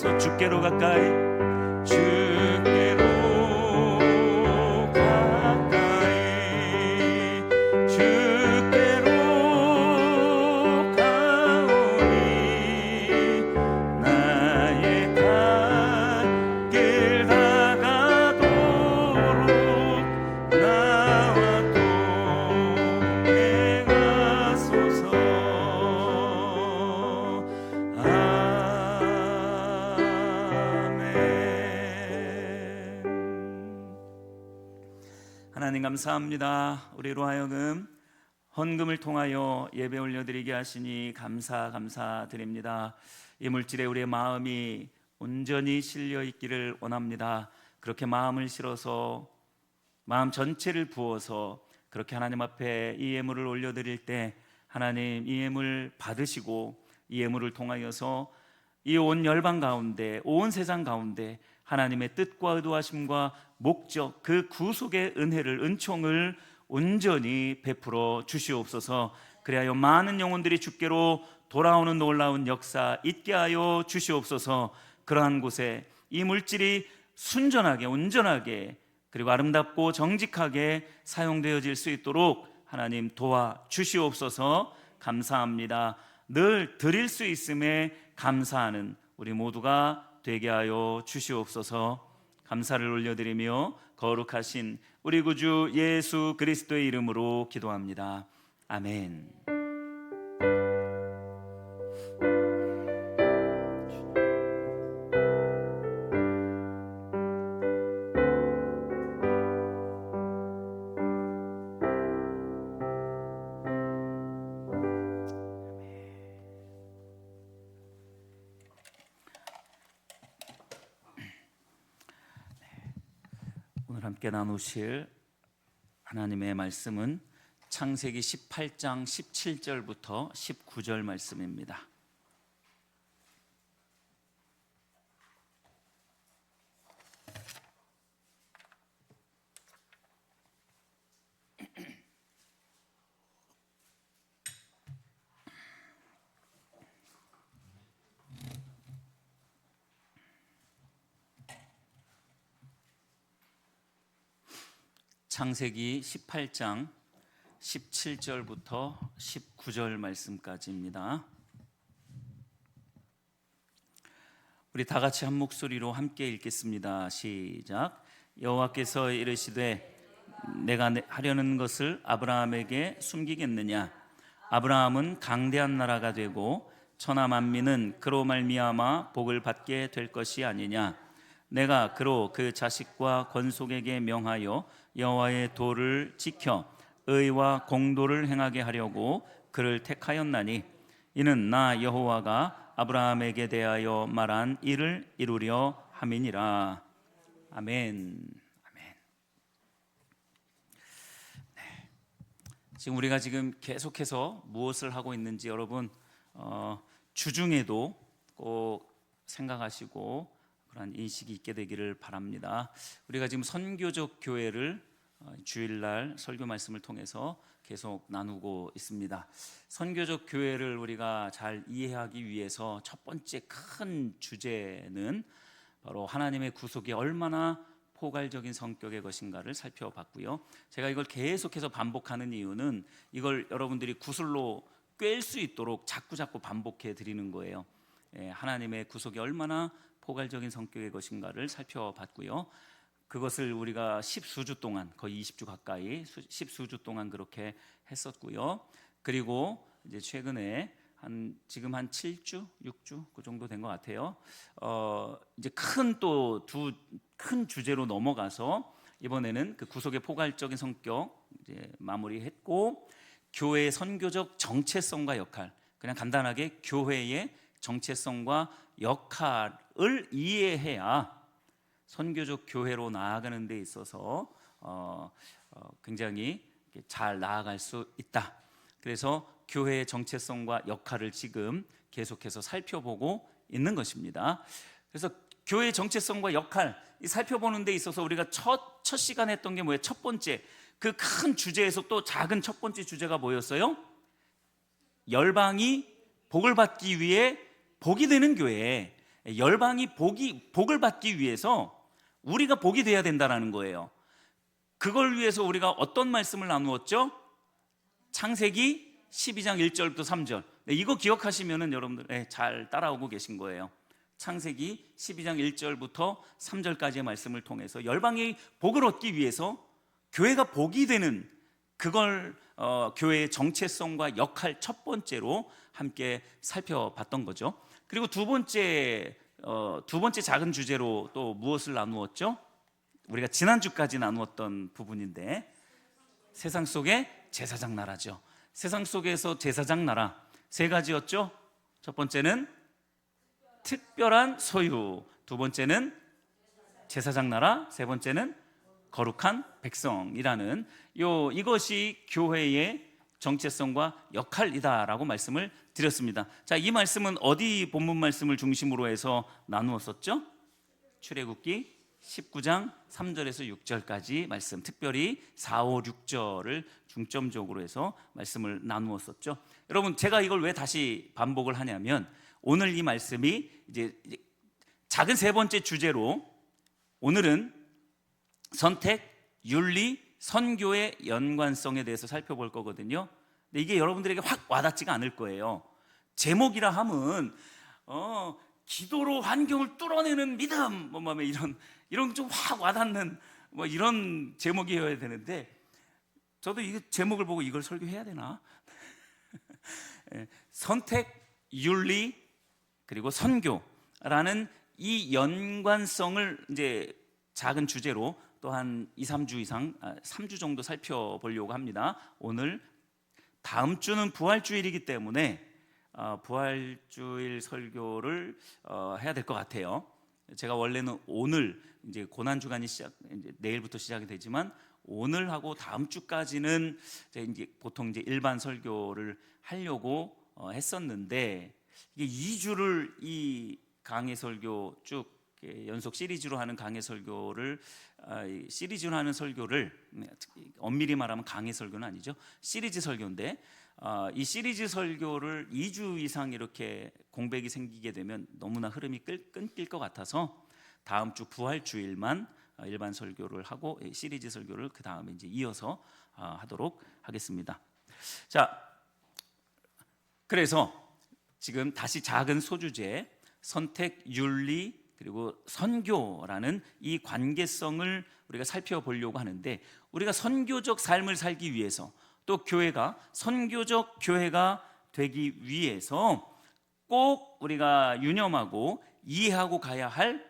주시옵소서. 주께로 가까이, 주께로 가까이, 주께로 가오니 나의 갈 길 다가도록 나와 동행하소서. 하나님 감사합니다. 우리로 하여금 헌금을 통하여 예배 올려드리게 하시니 감사드립니다. 이 물질에 우리의 마음이 온전히 실려 있기를 원합니다. 그렇게 마음을 실어서 마음 전체를 부어서 그렇게 하나님 앞에 이 예물을 올려드릴 때 하나님 이 예물 받으시고 이 예물을 통하여서 이 온 열방 가운데, 온 세상 가운데 하나님의 뜻과 의도하심과 목적, 그 구속의 은혜를, 은총을 온전히 베풀어 주시옵소서. 그리하여 많은 영혼들이 주께로 돌아오는 놀라운 역사 있게 하여 주시옵소서. 그러한 곳에 이 물질이 순전하게, 온전하게, 그리고 아름답고 정직하게 사용되어질 수 있도록 하나님 도와 주시옵소서. 감사합니다. 늘 드릴 수 있음에 감사하는 우리 모두가 되게 하여 주시옵소서. 감사를 올려드리며 거룩하신 우리 구주 예수 그리스도의 이름으로 기도합니다. 아멘. 오늘 함께 나누실 하나님의 말씀은 창세기 18장 17절부터 19절 말씀입니다. 창세기 18장 17절부터 19절 말씀까지입니다. 우리 다 같이 한 목소리로 함께 읽겠습니다. 시작. 여호와께서 이르시되 내가 하려는 것을 아브라함에게 숨기겠느냐? 아브라함은 강대한 나라가 되고 천하 만민은 그로 말미암아 복을 받게 될 것이 아니냐? 내가 그로 그 자식과 권속에게 명하여 여호와의 도를 지켜 의와 공도를 행하게 하려고 그를 택하였나니 이는 나 여호와가 아브라함에게 대하여 말한 일을 이루려 함이니라. 아멘. 아멘. 네. 지금 우리가 계속해서 무엇을 하고 있는지 여러분 주중에도 꼭 생각하시고 그런 인식이 있게 되기를 바랍니다. 우리가 지금 선교적 교회를 주일날 설교 말씀을 통해서 계속 나누고 있습니다. 선교적 교회를 우리가 잘 이해하기 위해서 첫 번째 큰 주제는 바로 하나님의 구속이 얼마나 포괄적인 성격의 것인가를 살펴봤고요. 제가 이걸 계속해서 반복하는 이유는 이걸 여러분들이 구슬로 꿰일 수 있도록 자꾸 반복해 드리는 거예요. 하나님의 구속이 얼마나 포괄적인 성격의 것인가를 살펴봤고요. 그것을 우리가 십수주 동안, 거의 20주 가까이 십수주 동안 그렇게 했었고요. 그리고 이제 최근에 지금 한 7주, 6주 그 정도 된 것 같아요. 이제 두 큰 주제로 넘어가서 이번에는 그 구속의 포괄적인 성격 이제 마무리했고, 교회의 선교적 정체성과 역할, 그냥 간단하게 교회의 정체성과 역할을 이해해야 선교적 교회로 나아가는 데 있어서 굉장히 잘 나아갈 수 있다. 그래서 교회의 정체성과 역할을 지금 계속해서 살펴보고 있는 것입니다. 그래서 교회의 정체성과 역할 살펴보는 데 있어서 우리가 첫 시간에 했던 게 뭐예요? 첫 번째, 그 큰 주제에서 또 작은 첫 번째 주제가 뭐였어요? 열방이 복을 받기 위해 복이 되는 교회, 열방이 복을 받기 위해서 우리가 복이 돼야 된다는 거예요. 그걸 위해서 우리가 어떤 말씀을 나누었죠? 창세기 12장 1절부터 3절. 이거 기억하시면은 여러분들 잘 따라오고 계신 거예요. 창세기 12장 1절부터 3절까지의 말씀을 통해서 열방이 복을 얻기 위해서 교회가 복이 되는 그걸 교회의 정체성과 역할 첫 번째로 함께 살펴봤던 거죠. 그리고 두 번째 작은 주제로 또 무엇을 나누었죠? 우리가 지난주까지 나누었던 부분인데 세상 속의 제사장 나라죠. 세상 속에서 제사장 나라 세 가지였죠. 첫 번째는 특별한 소유, 두 번째는 제사장 나라, 세 번째는 거룩한 백성이라는 이것이 교회의 정체성과 역할이다라고 말씀을 드렸습니다. 자, 이 말씀은 어디 본문 말씀을 중심으로 해서 나누었었죠? 출애굽기 19장 3절에서 6절까지 말씀, 특별히 4, 5, 6절을 중점적으로 해서 말씀을 나누었었죠. 여러분, 제가 이걸 왜 다시 반복을 하냐면 오늘 이 말씀이 이제 작은 세 번째 주제로 오늘은 선택, 윤리, 선교의 연관성에 대해서 살펴볼 거거든요. 근데 이게 여러분들에게 확 와닿지가 않을 거예요. 제목이라 하면 기도로 환경을 뚫어내는 믿음, 이런 좀 확 와닿는 이런 제목이어야 되는데 저도 이 제목을 보고 이걸 설교해야 되나? 선택, 윤리, 그리고 선교라는 이 연관성을 이제 작은 주제로 또 한 2, 3주 이상 3주 정도 살펴보려고 합니다. 오늘 다음 주는 부활주일이기 때문에 부활주일 설교를 해야 될 것 같아요. 제가 원래는 오늘 이제 고난 주간이 이제 내일부터 시작이 되지만 오늘하고 다음 주까지는 이제 보통 이제 일반 설교를 하려고 했었는데 이게 2주를 이 강해 설교 쭉 연속 시리즈로 하는 강해 설교를 시리즈로 하는 설교를 엄밀히 말하면 강해 설교는 아니죠. 시리즈 설교인데 이 시리즈 설교를 2주 이상 이렇게 공백이 생기게 되면 너무나 흐름이 끊길 것 같아서 다음 주 부활주일만 일반 설교를 하고 시리즈 설교를 그 다음에 이제 이어서 하도록 하겠습니다. 자, 그래서 지금 다시 작은 소주제 선택, 윤리, 그리고 선교라는 이 관계성을 우리가 살펴보려고 하는데 우리가 선교적 삶을 살기 위해서 또 교회가 선교적 교회가 되기 위해서 꼭 우리가 유념하고 이해하고 가야 할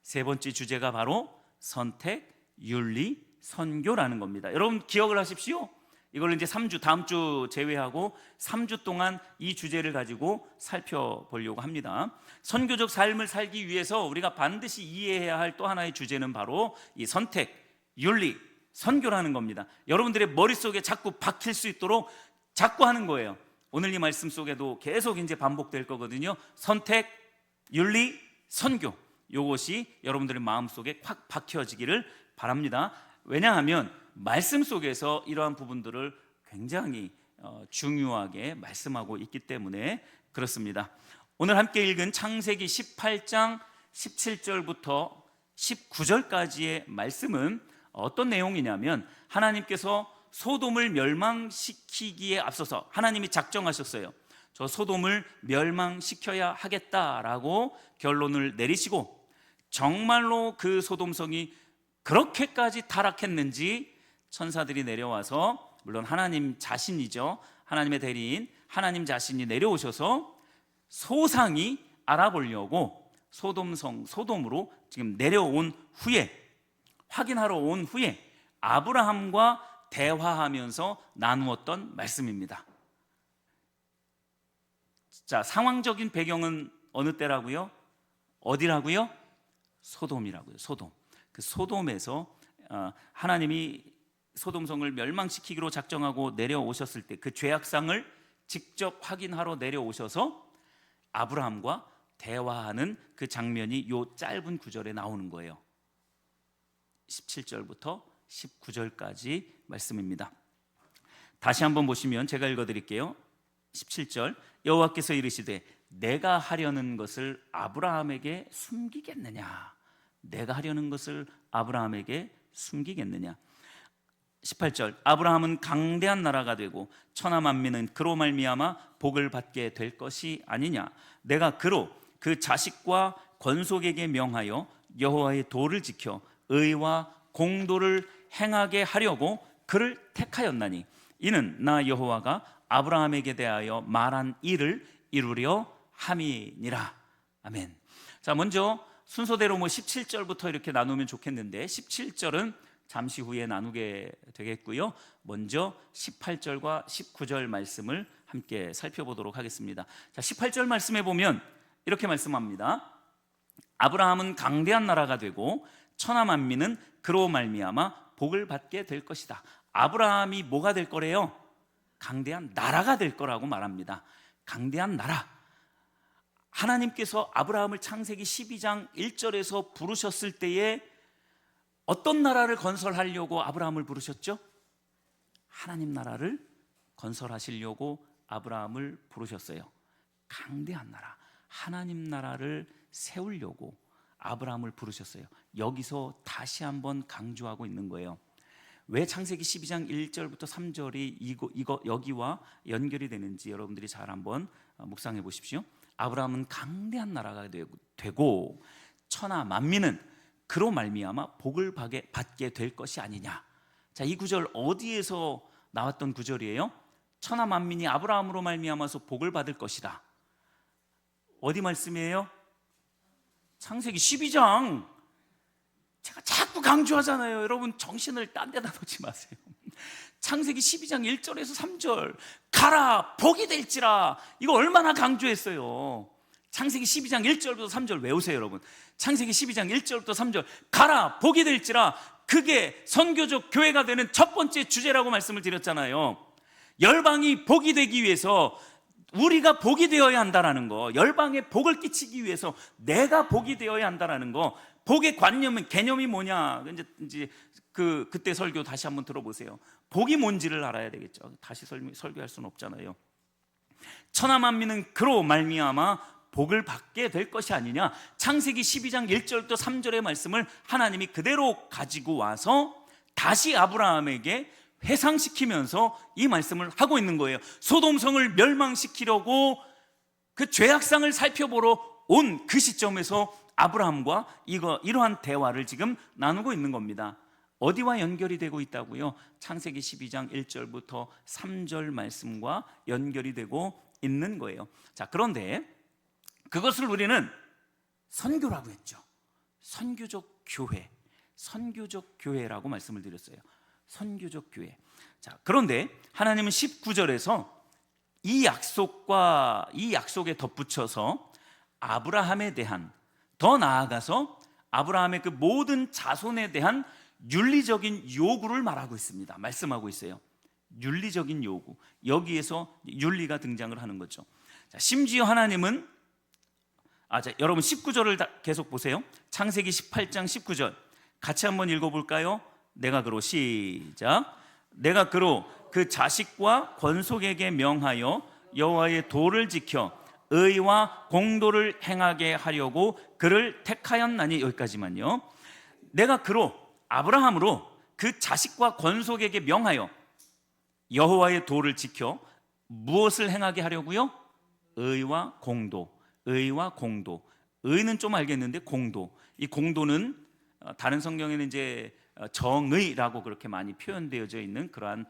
세 번째 주제가 바로 선택, 윤리, 선교라는 겁니다. 여러분 기억을 하십시오. 이걸 이제 3주, 다음 주 제외하고 3주 동안 이 주제를 가지고 살펴보려고 합니다. 선교적 삶을 살기 위해서 우리가 반드시 이해해야 할 또 하나의 주제는 바로 이 선택, 윤리, 선교라는 겁니다. 여러분들의 머릿속에 자꾸 박힐 수 있도록 자꾸 하는 거예요. 오늘 이 말씀 속에도 계속 이제 반복될 거거든요. 선택, 윤리, 선교. 이것이 여러분들의 마음속에 확 박혀지기를 바랍니다. 왜냐하면 말씀 속에서 이러한 부분들을 굉장히 중요하게 말씀하고 있기 때문에 그렇습니다. 오늘 함께 읽은 창세기 18장 17절부터 19절까지의 말씀은 어떤 내용이냐면 하나님께서 소돔을 멸망시키기에 앞서서 하나님이 작정하셨어요. 저 소돔을 멸망시켜야 하겠다라고 결론을 내리시고 정말로 그 소돔성이 그렇게까지 타락했는지 천사들이 내려와서 물론 하나님 자신이죠. 하나님의 대리인 하나님 자신이 내려오셔서 소상히 알아보려고 소돔으로 지금 내려온 후에 확인하러 온 후에 아브라함과 대화하면서 나누었던 말씀입니다. 자, 상황적인 배경은 어느 때라고요? 어디라고요? 소돔이라고요. 소돔. 그 소돔에서 하나님이 소돔성을 멸망시키기로 작정하고 내려오셨을 때 그 죄악상을 직접 확인하러 내려오셔서 아브라함과 대화하는 그 장면이 이 짧은 구절에 나오는 거예요. 17절부터 19절까지 말씀입니다. 다시 한번 보시면 제가 읽어드릴게요. 17절 여호와께서 이르시되 내가 하려는 것을 아브라함에게 숨기겠느냐? 내가 하려는 것을 아브라함에게 숨기겠느냐? 18절, 아브라함은 강대한 나라가 되고 천하 만민은 그로 말미암아 복을 받게 될 것이 아니냐? 내가 그로 그 자식과 권속에게 명하여 여호와의 도를 지켜 의와 공도를 행하게 하려고 그를 택하였나니 이는 나 여호와가 아브라함에게 대하여 말한 일을 이루려 함이니라. 아멘. 자, 먼저 순서대로 17절부터 이렇게 나누면 좋겠는데 17절은 잠시 후에 나누게 되겠고요. 먼저 18절과 19절 말씀을 함께 살펴보도록 하겠습니다. 자, 18절 말씀에 보면 이렇게 말씀합니다. 아브라함은 강대한 나라가 되고 천하 만민은 그로 말미암아 복을 받게 될 것이다. 아브라함이 뭐가 될 거래요? 강대한 나라가 될 거라고 말합니다. 강대한 나라. 하나님께서 아브라함을 창세기 12장 1절에서 부르셨을 때에 어떤 나라를 건설하려고 아브라함을 부르셨죠? 하나님 나라를 건설하시려고 아브라함을 부르셨어요. 강대한 나라, 하나님 나라를 세우려고 아브라함을 부르셨어요. 여기서 다시 한번 강조하고 있는 거예요. 왜 창세기 12장 1절부터 3절이 이거 여기와 연결이 되는지 여러분들이 잘 한번 묵상해 보십시오. 아브라함은 강대한 나라가 되고 천하 만민은 그로 말미암아 복을 받게 될 것이 아니냐. 자, 이 구절 어디에서 나왔던 구절이에요? 천하 만민이 아브라함으로 말미암아서 복을 받을 것이다. 어디 말씀이에요? 창세기 12장. 제가 자꾸 강조하잖아요. 여러분 정신을 딴 데다 놓지 마세요. 창세기 12장 1절에서 3절 가라 복이 될지라. 이거 얼마나 강조했어요. 창세기 12장 1절부터 3절 외우세요, 여러분. 창세기 12장 1절부터 3절 가라 복이 될지라. 그게 선교적 교회가 되는 첫 번째 주제라고 말씀을 드렸잖아요. 열방이 복이 되기 위해서 우리가 복이 되어야 한다라는 거, 열방에 복을 끼치기 위해서 내가 복이 되어야 한다라는 거. 복의 관념은 개념이 뭐냐? 이제 그때 설교 다시 한번 들어보세요. 복이 뭔지를 알아야 되겠죠. 다시 설교할 수는 없잖아요. 천하 만민은 그로 말미암아 복을 받게 될 것이 아니냐. 창세기 12장 1절부터 3절의 말씀을 하나님이 그대로 가지고 와서 다시 아브라함에게 회상시키면서 이 말씀을 하고 있는 거예요. 소돔성을 멸망시키려고 그 죄악상을 살펴보러 온 그 시점에서 아브라함과 이러한 대화를 지금 나누고 있는 겁니다. 어디와 연결이 되고 있다고요? 창세기 12장 1절부터 3절 말씀과 연결이 되고 있는 거예요. 자, 그런데 그것을 우리는 선교라고 했죠. 선교적 교회, 선교적 교회라고 말씀을 드렸어요. 선교적 교회. 자, 그런데 하나님은 19절에서 이 약속에 덧붙여서 아브라함에 대한, 더 나아가서 아브라함의 그 모든 자손에 대한 윤리적인 요구를 말하고 있습니다. 말씀하고 있어요. 윤리적인 요구. 여기에서 윤리가 등장을 하는 거죠. 자, 심지어 하나님은 여러분 19절을 계속 보세요. 창세기 18장 19절 같이 한번 읽어볼까요? 내가 그로 시작. 내가 그로 그 자식과 권속에게 명하여 여호와의 도를 지켜 의와 공도를 행하게 하려고 그를 택하였나니. 여기까지만요. 내가 그로 아브라함으로 그 자식과 권속에게 명하여 여호와의 도를 지켜 무엇을 행하게 하려고요? 의와 공도. 의와 공도. 의는 좀 알겠는데 공도. 이 공도는 다른 성경에는 이제 정의라고 그렇게 많이 표현되어져 있는 그러한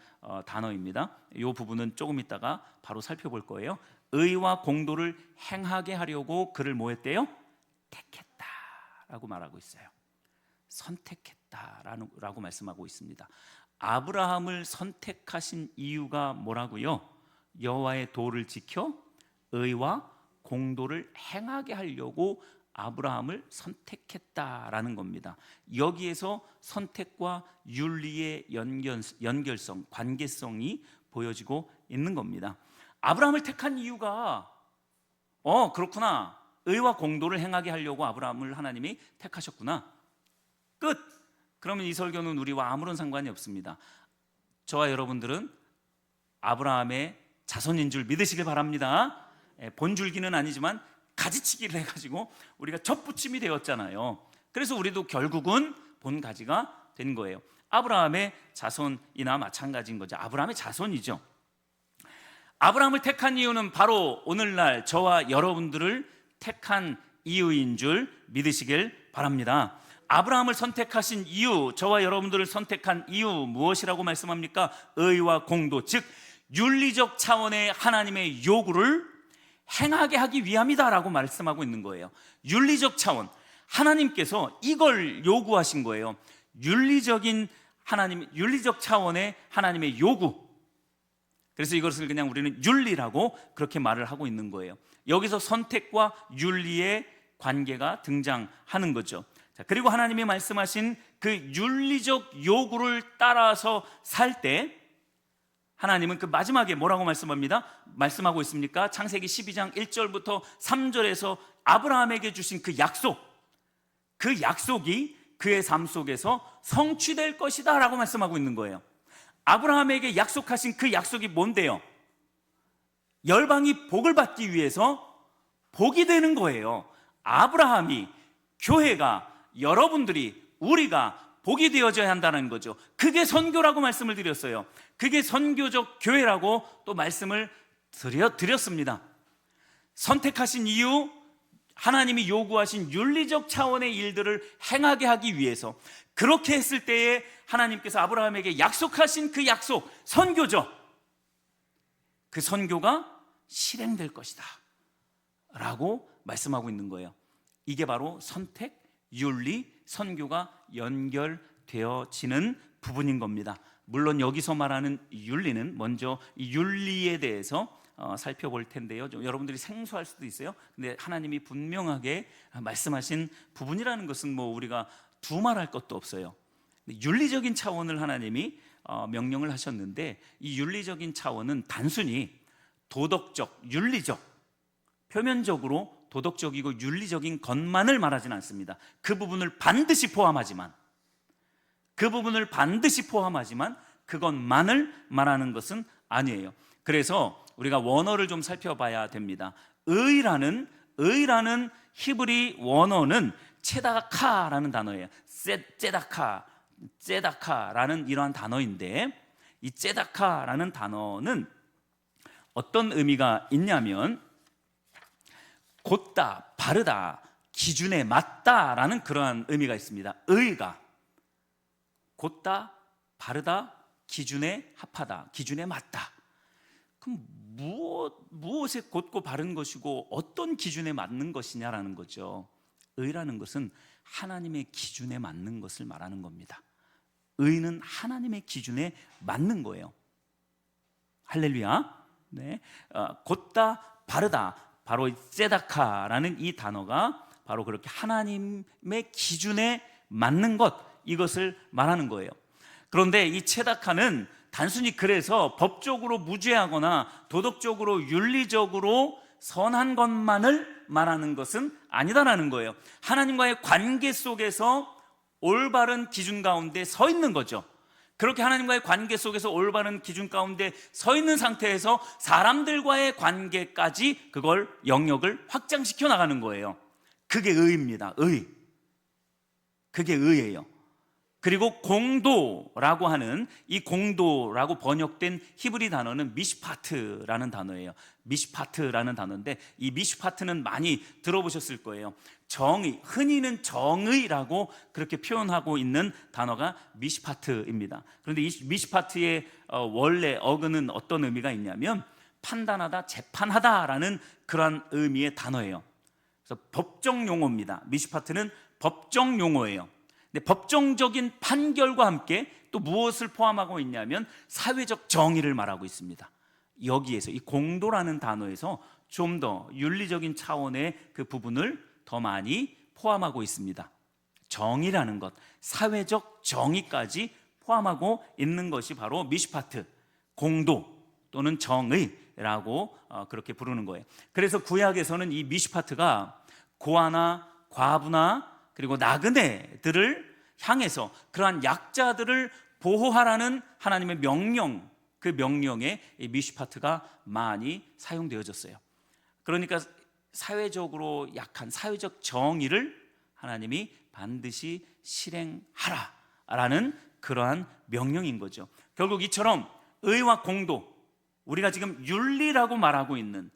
단어입니다. 이 부분은 조금 있다가 바로 살펴볼 거예요. 의와 공도를 행하게 하려고 그를 뭐 했대요? 택했다라고 말하고 있어요. 선택했다라고 말씀하고 있습니다. 아브라함을 선택하신 이유가 뭐라고요? 여호와의 도를 지켜 의와 공도를 행하게 하려고 아브라함을 선택했다라는 겁니다. 여기에서 선택과 윤리의 연결성, 관계성이 보여지고 있는 겁니다. 아브라함을 택한 이유가 그렇구나. 의와 공도를 행하게 하려고 아브라함을 하나님이 택하셨구나. 끝. 그러면 이 설교는 우리와 아무런 상관이 없습니다. 저와 여러분들은 아브라함의 자손인 줄 믿으시길 바랍니다. 본줄기는 아니지만 가지치기를 해가지고 우리가 접붙임이 되었잖아요. 그래서 우리도 결국은 본가지가 된 거예요. 아브라함의 자손이나 마찬가지인 거죠. 아브라함의 자손이죠. 아브라함을 택한 이유는 바로 오늘날 저와 여러분들을 택한 이유인 줄 믿으시길 바랍니다. 아브라함을 선택하신 이유, 저와 여러분들을 선택한 이유 무엇이라고 말씀합니까? 의와 공도, 즉 윤리적 차원의 하나님의 요구를 행하게 하기 위함이다라고 말씀하고 있는 거예요. 윤리적 차원, 하나님께서 이걸 요구하신 거예요. 윤리적 차원의 하나님의 요구. 그래서 이것을 그냥 우리는 윤리라고 그렇게 말을 하고 있는 거예요. 여기서 선택과 윤리의 관계가 등장하는 거죠. 자, 그리고 하나님이 말씀하신 그 윤리적 요구를 따라서 살 때 하나님은 그 마지막에 뭐라고 말씀하고 있습니까? 창세기 12장 1절부터 3절에서 아브라함에게 주신 그 약속이 그의 삶 속에서 성취될 것이다 라고 말씀하고 있는 거예요. 아브라함에게 약속하신 그 약속이 뭔데요? 열방이 복을 받기 위해서 복이 되는 거예요. 아브라함이, 교회가, 여러분들이, 우리가 복이 되어져야 한다는 거죠. 그게 선교라고 말씀을 드렸어요. 그게 선교적 교회라고 또 말씀을 드렸습니다. 선택하신 이유, 하나님이 요구하신 윤리적 차원의 일들을 행하게 하기 위해서, 그렇게 했을 때에 하나님께서 아브라함에게 약속하신 그 약속, 선교죠. 그 선교가 실행될 것이다 라고 말씀하고 있는 거예요. 이게 바로 선택, 윤리, 선교가 연결되어지는 부분인 겁니다. 물론 여기서 말하는 윤리는 먼저 이 윤리에 대해서 살펴볼 텐데요. 좀 여러분들이 생소할 수도 있어요. 근데 하나님이 분명하게 말씀하신 부분이라는 것은 뭐 우리가 두말할 것도 없어요. 윤리적인 차원을 하나님이 명령을 하셨는데, 이 윤리적인 차원은 단순히 도덕적, 윤리적, 표면적으로 도덕적이고 윤리적인 것만을 말하지는 않습니다. 그 부분을 반드시 포함하지만 그것만을 말하는 것은 아니에요. 그래서 우리가 원어를 좀 살펴봐야 됩니다. 의라는 히브리 원어는 체다카라는 단어예요. 제다카라는 이러한 단어인데, 이 제다카라는 단어는 어떤 의미가 있냐면 곧다, 바르다, 기준에 맞다라는 그러한 의미가 있습니다. 의가 곧다, 바르다, 기준에 합하다, 기준에 맞다. 그럼 무엇에 곧고 바른 것이고 어떤 기준에 맞는 것이냐라는 거죠. 의라는 것은 하나님의 기준에 맞는 것을 말하는 겁니다. 의는 하나님의 기준에 맞는 거예요. 할렐루야. 네, 곧다, 바르다, 바로 세다카라는 이 단어가 바로 그렇게 하나님의 기준에 맞는 것, 이것을 말하는 거예요. 그런데 이 체다카는 단순히 그래서 법적으로 무죄하거나 도덕적으로 윤리적으로 선한 것만을 말하는 것은 아니다라는 거예요. 하나님과의 관계 속에서 올바른 기준 가운데 서 있는 거죠. 그렇게 하나님과의 관계 속에서 올바른 기준 가운데 서 있는 상태에서 사람들과의 관계까지 그걸 영역을 확장시켜 나가는 거예요. 그게 의입니다. 그게 의예요. 그리고 공도라고 하는, 이 공도라고 번역된 히브리 단어는 미시파트라는 단어예요. 미시파트라는 단어인데, 이 미시파트는 많이 들어보셨을 거예요. 정의, 흔히는 정의라고 그렇게 표현하고 있는 단어가 미시파트입니다. 그런데 이 미시파트의 원래 어근은 어떤 의미가 있냐면 판단하다, 재판하다라는 그러한 의미의 단어예요. 그래서 법정 용어입니다. 미시파트는 법정 용어예요. 근데 법정적인 판결과 함께 또 무엇을 포함하고 있냐면 사회적 정의를 말하고 있습니다. 여기에서 이 공도라는 단어에서 좀 더 윤리적인 차원의 그 부분을 더 많이 포함하고 있습니다. 정의라는 것, 사회적 정의까지 포함하고 있는 것이 바로 미시파트, 공도 또는 정의라고 그렇게 부르는 거예요. 그래서 구약에서는 이 미시파트가 고아나 과부나 그리고 나그네들을 향해서 그러한 약자들을 보호하라는 하나님의 명령, 그 명령에 이 미시파트가 많이 사용되어졌어요. 그러니까 사회적으로 약한 사회적 정의를 하나님이 반드시 실행하라라는 그러한 명령인 거죠. 결국 이처럼 의와 공도, 우리가 지금 윤리라고 말하고 있는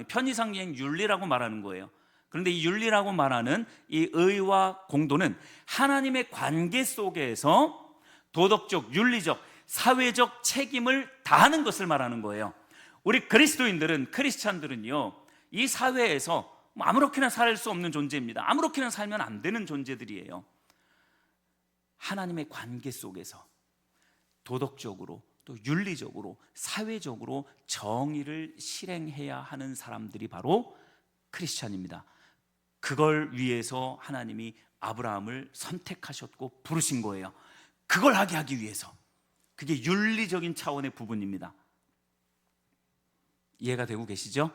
편의상행 윤리라고 말하는 거예요. 그런데 이 윤리라고 말하는 이 의와 공도는 하나님의 관계 속에서 도덕적, 윤리적, 사회적 책임을 다하는 것을 말하는 거예요. 우리 그리스도인들은, 크리스찬들은요, 이 사회에서 아무렇게나 살 수 없는 존재입니다. 아무렇게나 살면 안 되는 존재들이에요. 하나님의 관계 속에서 도덕적으로 또 윤리적으로 사회적으로 정의를 실행해야 하는 사람들이 바로 크리스찬입니다. 그걸 위해서 하나님이 아브라함을 선택하셨고 부르신 거예요. 그걸 하기 위해서. 그게 윤리적인 차원의 부분입니다. 이해가 되고 계시죠?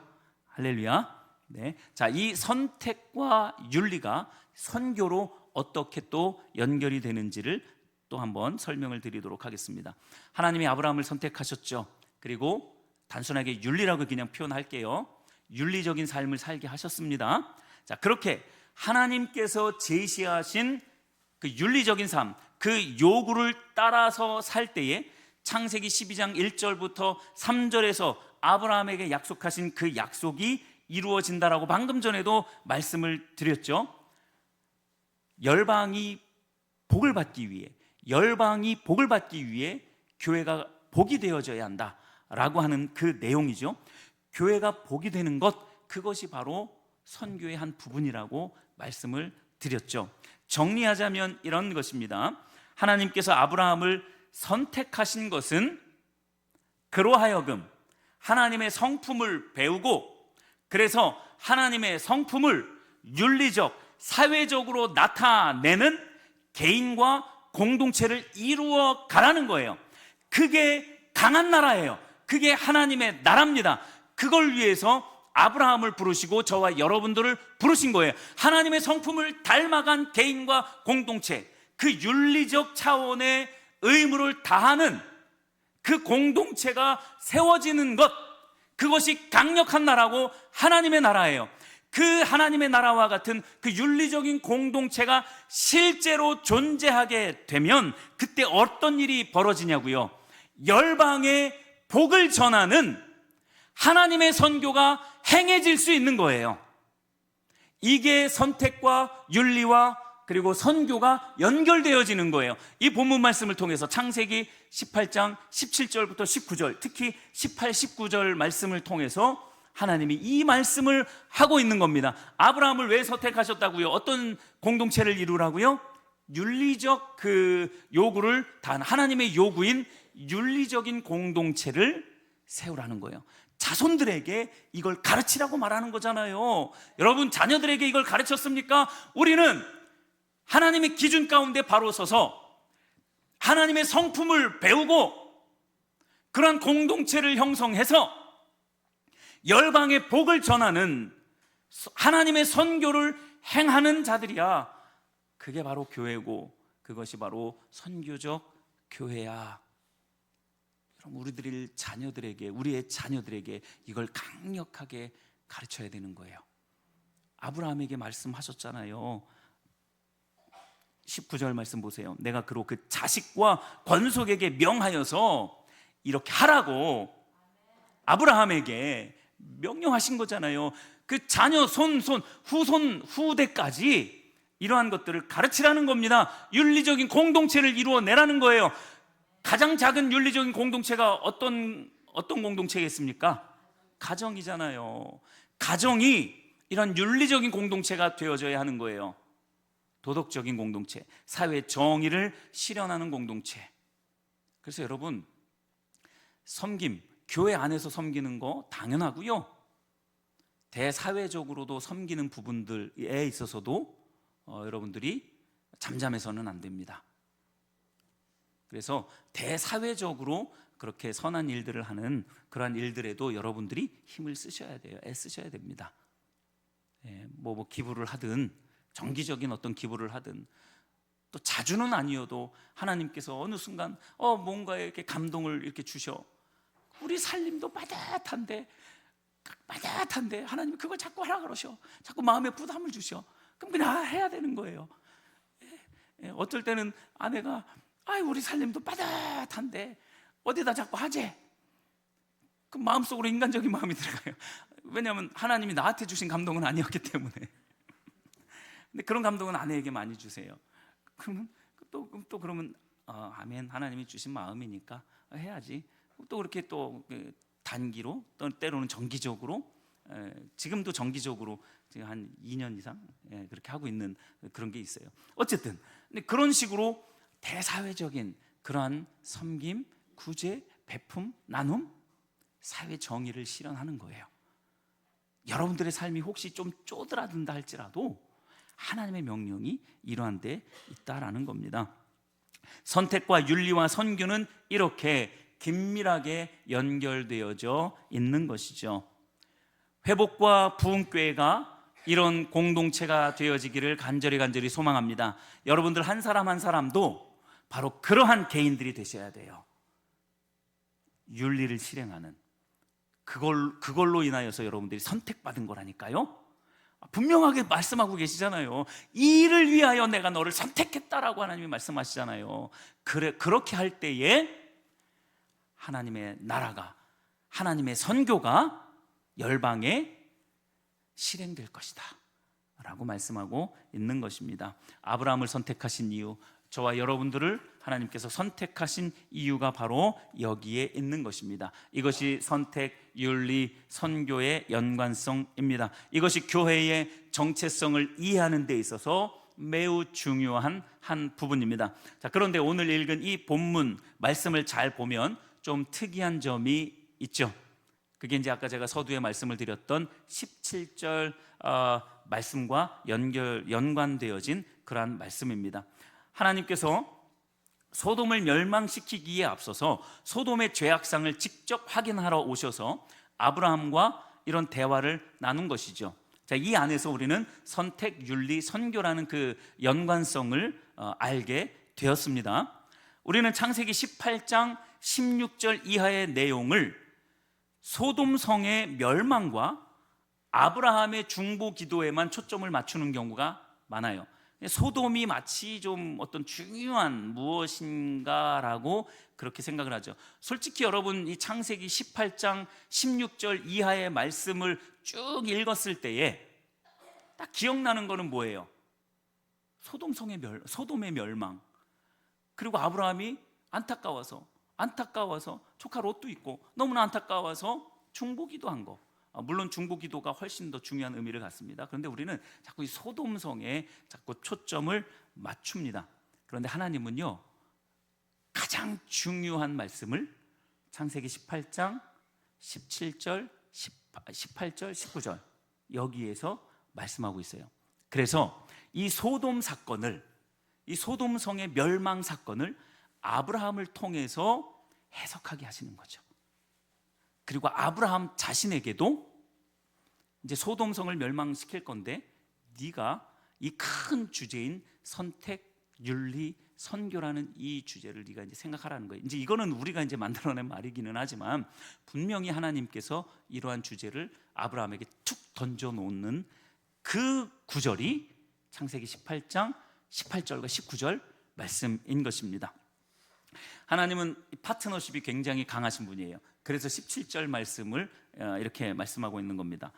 할렐루야. 네. 자, 이 선택과 윤리가 선교로 어떻게 또 연결이 되는지를 또 한번 설명을 드리도록 하겠습니다. 하나님이 아브라함을 선택하셨죠. 그리고 단순하게 윤리라고 그냥 표현할게요. 윤리적인 삶을 살게 하셨습니다. 자, 그렇게 하나님께서 제시하신 그 윤리적인 삶, 그 요구를 따라서 살 때에 창세기 12장 1절부터 3절에서 아브라함에게 약속하신 그 약속이 이루어진다라고 방금 전에도 말씀을 드렸죠. 열방이 복을 받기 위해 교회가 복이 되어져야 한다라고 하는 그 내용이죠. 교회가 복이 되는 것, 그것이 바로 선교의 한 부분이라고 말씀을 드렸죠. 정리하자면 이런 것입니다. 하나님께서 아브라함을 선택하신 것은 그로 하여금 하나님의 성품을 배우고, 그래서 하나님의 성품을 윤리적, 사회적으로 나타내는 개인과 공동체를 이루어 가라는 거예요. 그게 강한 나라예요. 그게 하나님의 나라입니다. 그걸 위해서 아브라함을 부르시고 저와 여러분들을 부르신 거예요. 하나님의 성품을 닮아간 개인과 공동체, 그 윤리적 차원의 의무를 다하는 그 공동체가 세워지는 것, 그것이 강력한 나라고 하나님의 나라예요. 그 하나님의 나라와 같은 그 윤리적인 공동체가 실제로 존재하게 되면 그때 어떤 일이 벌어지냐고요? 열방에 복을 전하는 하나님의 선교가 행해질 수 있는 거예요. 이게 선택과 윤리와 그리고 선교가 연결되어지는 거예요. 이 본문 말씀을 통해서 창세기 18장 17절부터 19절, 특히 18, 19절 말씀을 통해서 하나님이 이 말씀을 하고 있는 겁니다. 아브라함을 왜 선택하셨다고요? 어떤 공동체를 이루라고요? 윤리적 그 요구를 단 하나님의 요구인 윤리적인 공동체를 세우라는 거예요. 자손들에게 이걸 가르치라고 말하는 거잖아요. 여러분, 자녀들에게 이걸 가르쳤습니까? 우리는 하나님의 기준 가운데 바로 서서 하나님의 성품을 배우고 그런 공동체를 형성해서 열방의 복을 전하는 하나님의 선교를 행하는 자들이야. 그게 바로 교회고, 그것이 바로 선교적 교회야. 그럼 우리의 자녀들에게 이걸 강력하게 가르쳐야 되는 거예요. 아브라함에게 말씀하셨잖아요. 19절 말씀 보세요. 내가 그로 그 자식과 권속에게 명하여서 이렇게 하라고 아브라함에게 명령하신 거잖아요. 그 자녀, 후손, 후대까지 이러한 것들을 가르치라는 겁니다. 윤리적인 공동체를 이루어내라는 거예요. 가장 작은 윤리적인 공동체가 어떤 공동체겠습니까? 가정이잖아요. 가정이 이런 윤리적인 공동체가 되어져야 하는 거예요. 도덕적인 공동체, 사회 정의를 실현하는 공동체. 그래서 여러분, 섬김, 교회 안에서 섬기는 거 당연하고요. 대사회적으로도 섬기는 부분들에 있어서도 여러분들이 잠잠해서는 안 됩니다. 그래서 대사회적으로 그렇게 선한 일들을 하는 그러한 일들에도 여러분들이 힘을 쓰셔야 돼요. 애쓰셔야 됩니다. 뭐 기부를 하든 정기적인 어떤 기부를 하든 또 자주는 아니어도 하나님께서 어느 순간 뭔가에 이렇게 감동을 이렇게 주셔. 우리 살림도 빠듯한데 빠듯한데 하나님이 그걸 자꾸 하라 그러셔. 자꾸 마음에 부담을 주셔. 그럼 그냥 해야 되는 거예요. 어쩔 때는 아내가 우리 살림도 빠듯한데 어디다 자꾸 하재. 그 마음속으로 인간적인 마음이 들어가요. 왜냐하면 하나님이 나한테 주신 감동은 아니었기 때문에. 근데 그런 감동은 아내에게 많이 주세요. 그러면 또 그러면 아멘, 하나님이 주신 마음이니까 해야지. 또 그렇게 또 단기로, 또 때로는 정기적으로, 지금도 정기적으로 지금 한 2년 이상 그렇게 하고 있는 그런 게 있어요. 어쨌든 근데 그런 식으로 대사회적인 그러한 섬김, 구제, 베품, 나눔, 사회 정의를 실현하는 거예요. 여러분들의 삶이 혹시 좀 쪼드라든다 할지라도 하나님의 명령이 이러한 데 있다라는 겁니다. 선택과 윤리와 선교는 이렇게 긴밀하게 연결되어져 있는 것이죠. 회복과 부흥교회가 이런 공동체가 되어지기를 간절히 소망합니다. 여러분들 한 사람 한 사람도 바로 그러한 개인들이 되셔야 돼요. 윤리를 실행하는, 그걸로 인하여서 여러분들이 선택받은 거라니까요. 분명하게 말씀하고 계시잖아요. 이 일을 위하여 내가 너를 선택했다라고 하나님이 말씀하시잖아요. 그렇게 할 때에 하나님의 나라가, 하나님의 선교가 열방에 실행될 것이다 라고 말씀하고 있는 것입니다. 아브라함을 선택하신 이유, 저와 여러분들을 하나님께서 선택하신 이유가 바로 여기에 있는 것입니다. 이것이 선택, 윤리, 선교의 연관성입니다. 이것이 교회의 정체성을 이해하는 데 있어서 매우 중요한 한 부분입니다. 자, 그런데 오늘 읽은 이 본문 말씀을 잘 보면 좀 특이한 점이 있죠. 그게 이제 아까 제가 서두에 말씀을 드렸던 17절 말씀과 연관되어진 그러한 말씀입니다. 하나님께서 소돔을 멸망시키기에 앞서서 소돔의 죄악상을 직접 확인하러 오셔서 아브라함과 이런 대화를 나눈 것이죠. 자, 이 안에서 우리는 선택, 윤리, 선교라는 그 연관성을 알게 되었습니다. 우리는 창세기 18장 16절 이하의 내용을 소돔성의 멸망과 아브라함의 중보 기도에만 초점을 맞추는 경우가 많아요. 소돔이 마치 좀 어떤 중요한 무엇인가라고 그렇게 생각을 하죠. 솔직히 여러분 이 창세기 18장 16절 이하의 말씀을 쭉 읽었을 때에 딱 기억나는 거는 뭐예요? 소돔의 멸망, 그리고 아브라함이 안타까워서 조카 롯도 있고 너무나 안타까워서 중보기도한 거. 물론 중보기도가 훨씬 더 중요한 의미를 갖습니다. 그런데 우리는 자꾸 이 소돔성에 자꾸 초점을 맞춥니다. 그런데 하나님은요, 가장 중요한 말씀을 창세기 18장 17절, 18절, 19절 여기에서 말씀하고 있어요. 그래서 이 소돔 사건을, 이 소돔성의 멸망 사건을 아브라함을 통해서 해석하게 하시는 거죠. 그리고 아브라함 자신에게도 이제 소돔성을 멸망시킬 건데 네가 이 큰 주제인 선택, 윤리, 선교라는 이 주제를 네가 이제 생각하라는 거예요. 이제 이거는 우리가 이제 만들어낸 말이기는 하지만 분명히 하나님께서 이러한 주제를 아브라함에게 툭 던져 놓는 그 구절이 창세기 18장 18절과 19절 말씀인 것입니다. 하나님은 파트너십이 굉장히 강하신 분이에요. 그래서 17절 말씀을 이렇게 말씀하고 있는 겁니다.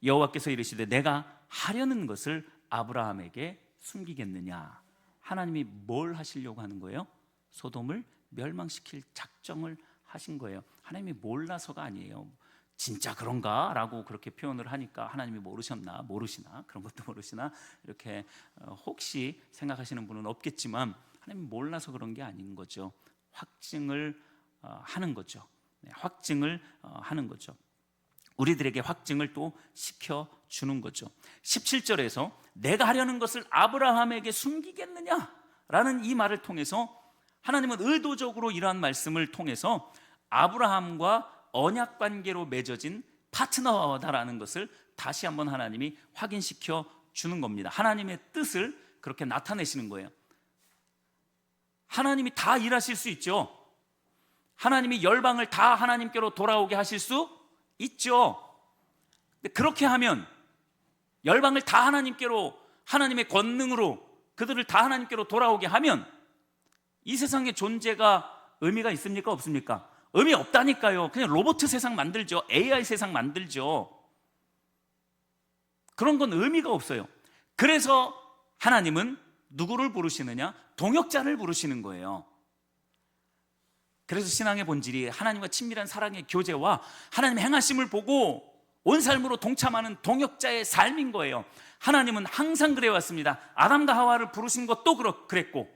여호와께서 이르시되 내가 하려는 것을 아브라함에게 숨기겠느냐. 하나님이 뭘 하시려고 하는 거예요? 소돔을 멸망시킬 작정을 하신 거예요. 하나님이 몰라서가 아니에요. 진짜 그런가? 라고 그렇게 표현을 하니까 하나님이 모르시나? 그런 것도 모르시나? 이렇게 혹시 생각하시는 분은 없겠지만 하나님이 몰라서 그런 게 아닌 거죠. 확증을 하는 거죠. 확증을 하는 거죠. 우리들에게 확증을 또 시켜주는 거죠. 17절에서 내가 하려는 것을 아브라함에게 숨기겠느냐라는 이 말을 통해서 하나님은 의도적으로 이러한 말씀을 통해서 아브라함과 언약관계로 맺어진 파트너다라는 것을 다시 한번 하나님이 확인시켜 주는 겁니다. 하나님의 뜻을 그렇게 나타내시는 거예요. 하나님이 다 일하실 수 있죠. 하나님이 열방을 다 하나님께로 돌아오게 하실 수 있죠. 근데 그렇게 하면 열방을 다 하나님께로, 하나님의 권능으로 그들을 다 하나님께로 돌아오게 하면 이 세상의 존재가 의미가 있습니까? 없습니까? 의미 없다니까요. 그냥 로봇 세상 만들죠. AI 세상 만들죠. 그런 건 의미가 없어요. 그래서 하나님은 누구를 부르시느냐? 동역자를 부르시는 거예요. 그래서 신앙의 본질이 하나님과 친밀한 사랑의 교제와 하나님의 행하심을 보고 온 삶으로 동참하는 동역자의 삶인 거예요. 하나님은 항상 그래왔습니다. 아담과 하와를 부르신 것도 그랬고,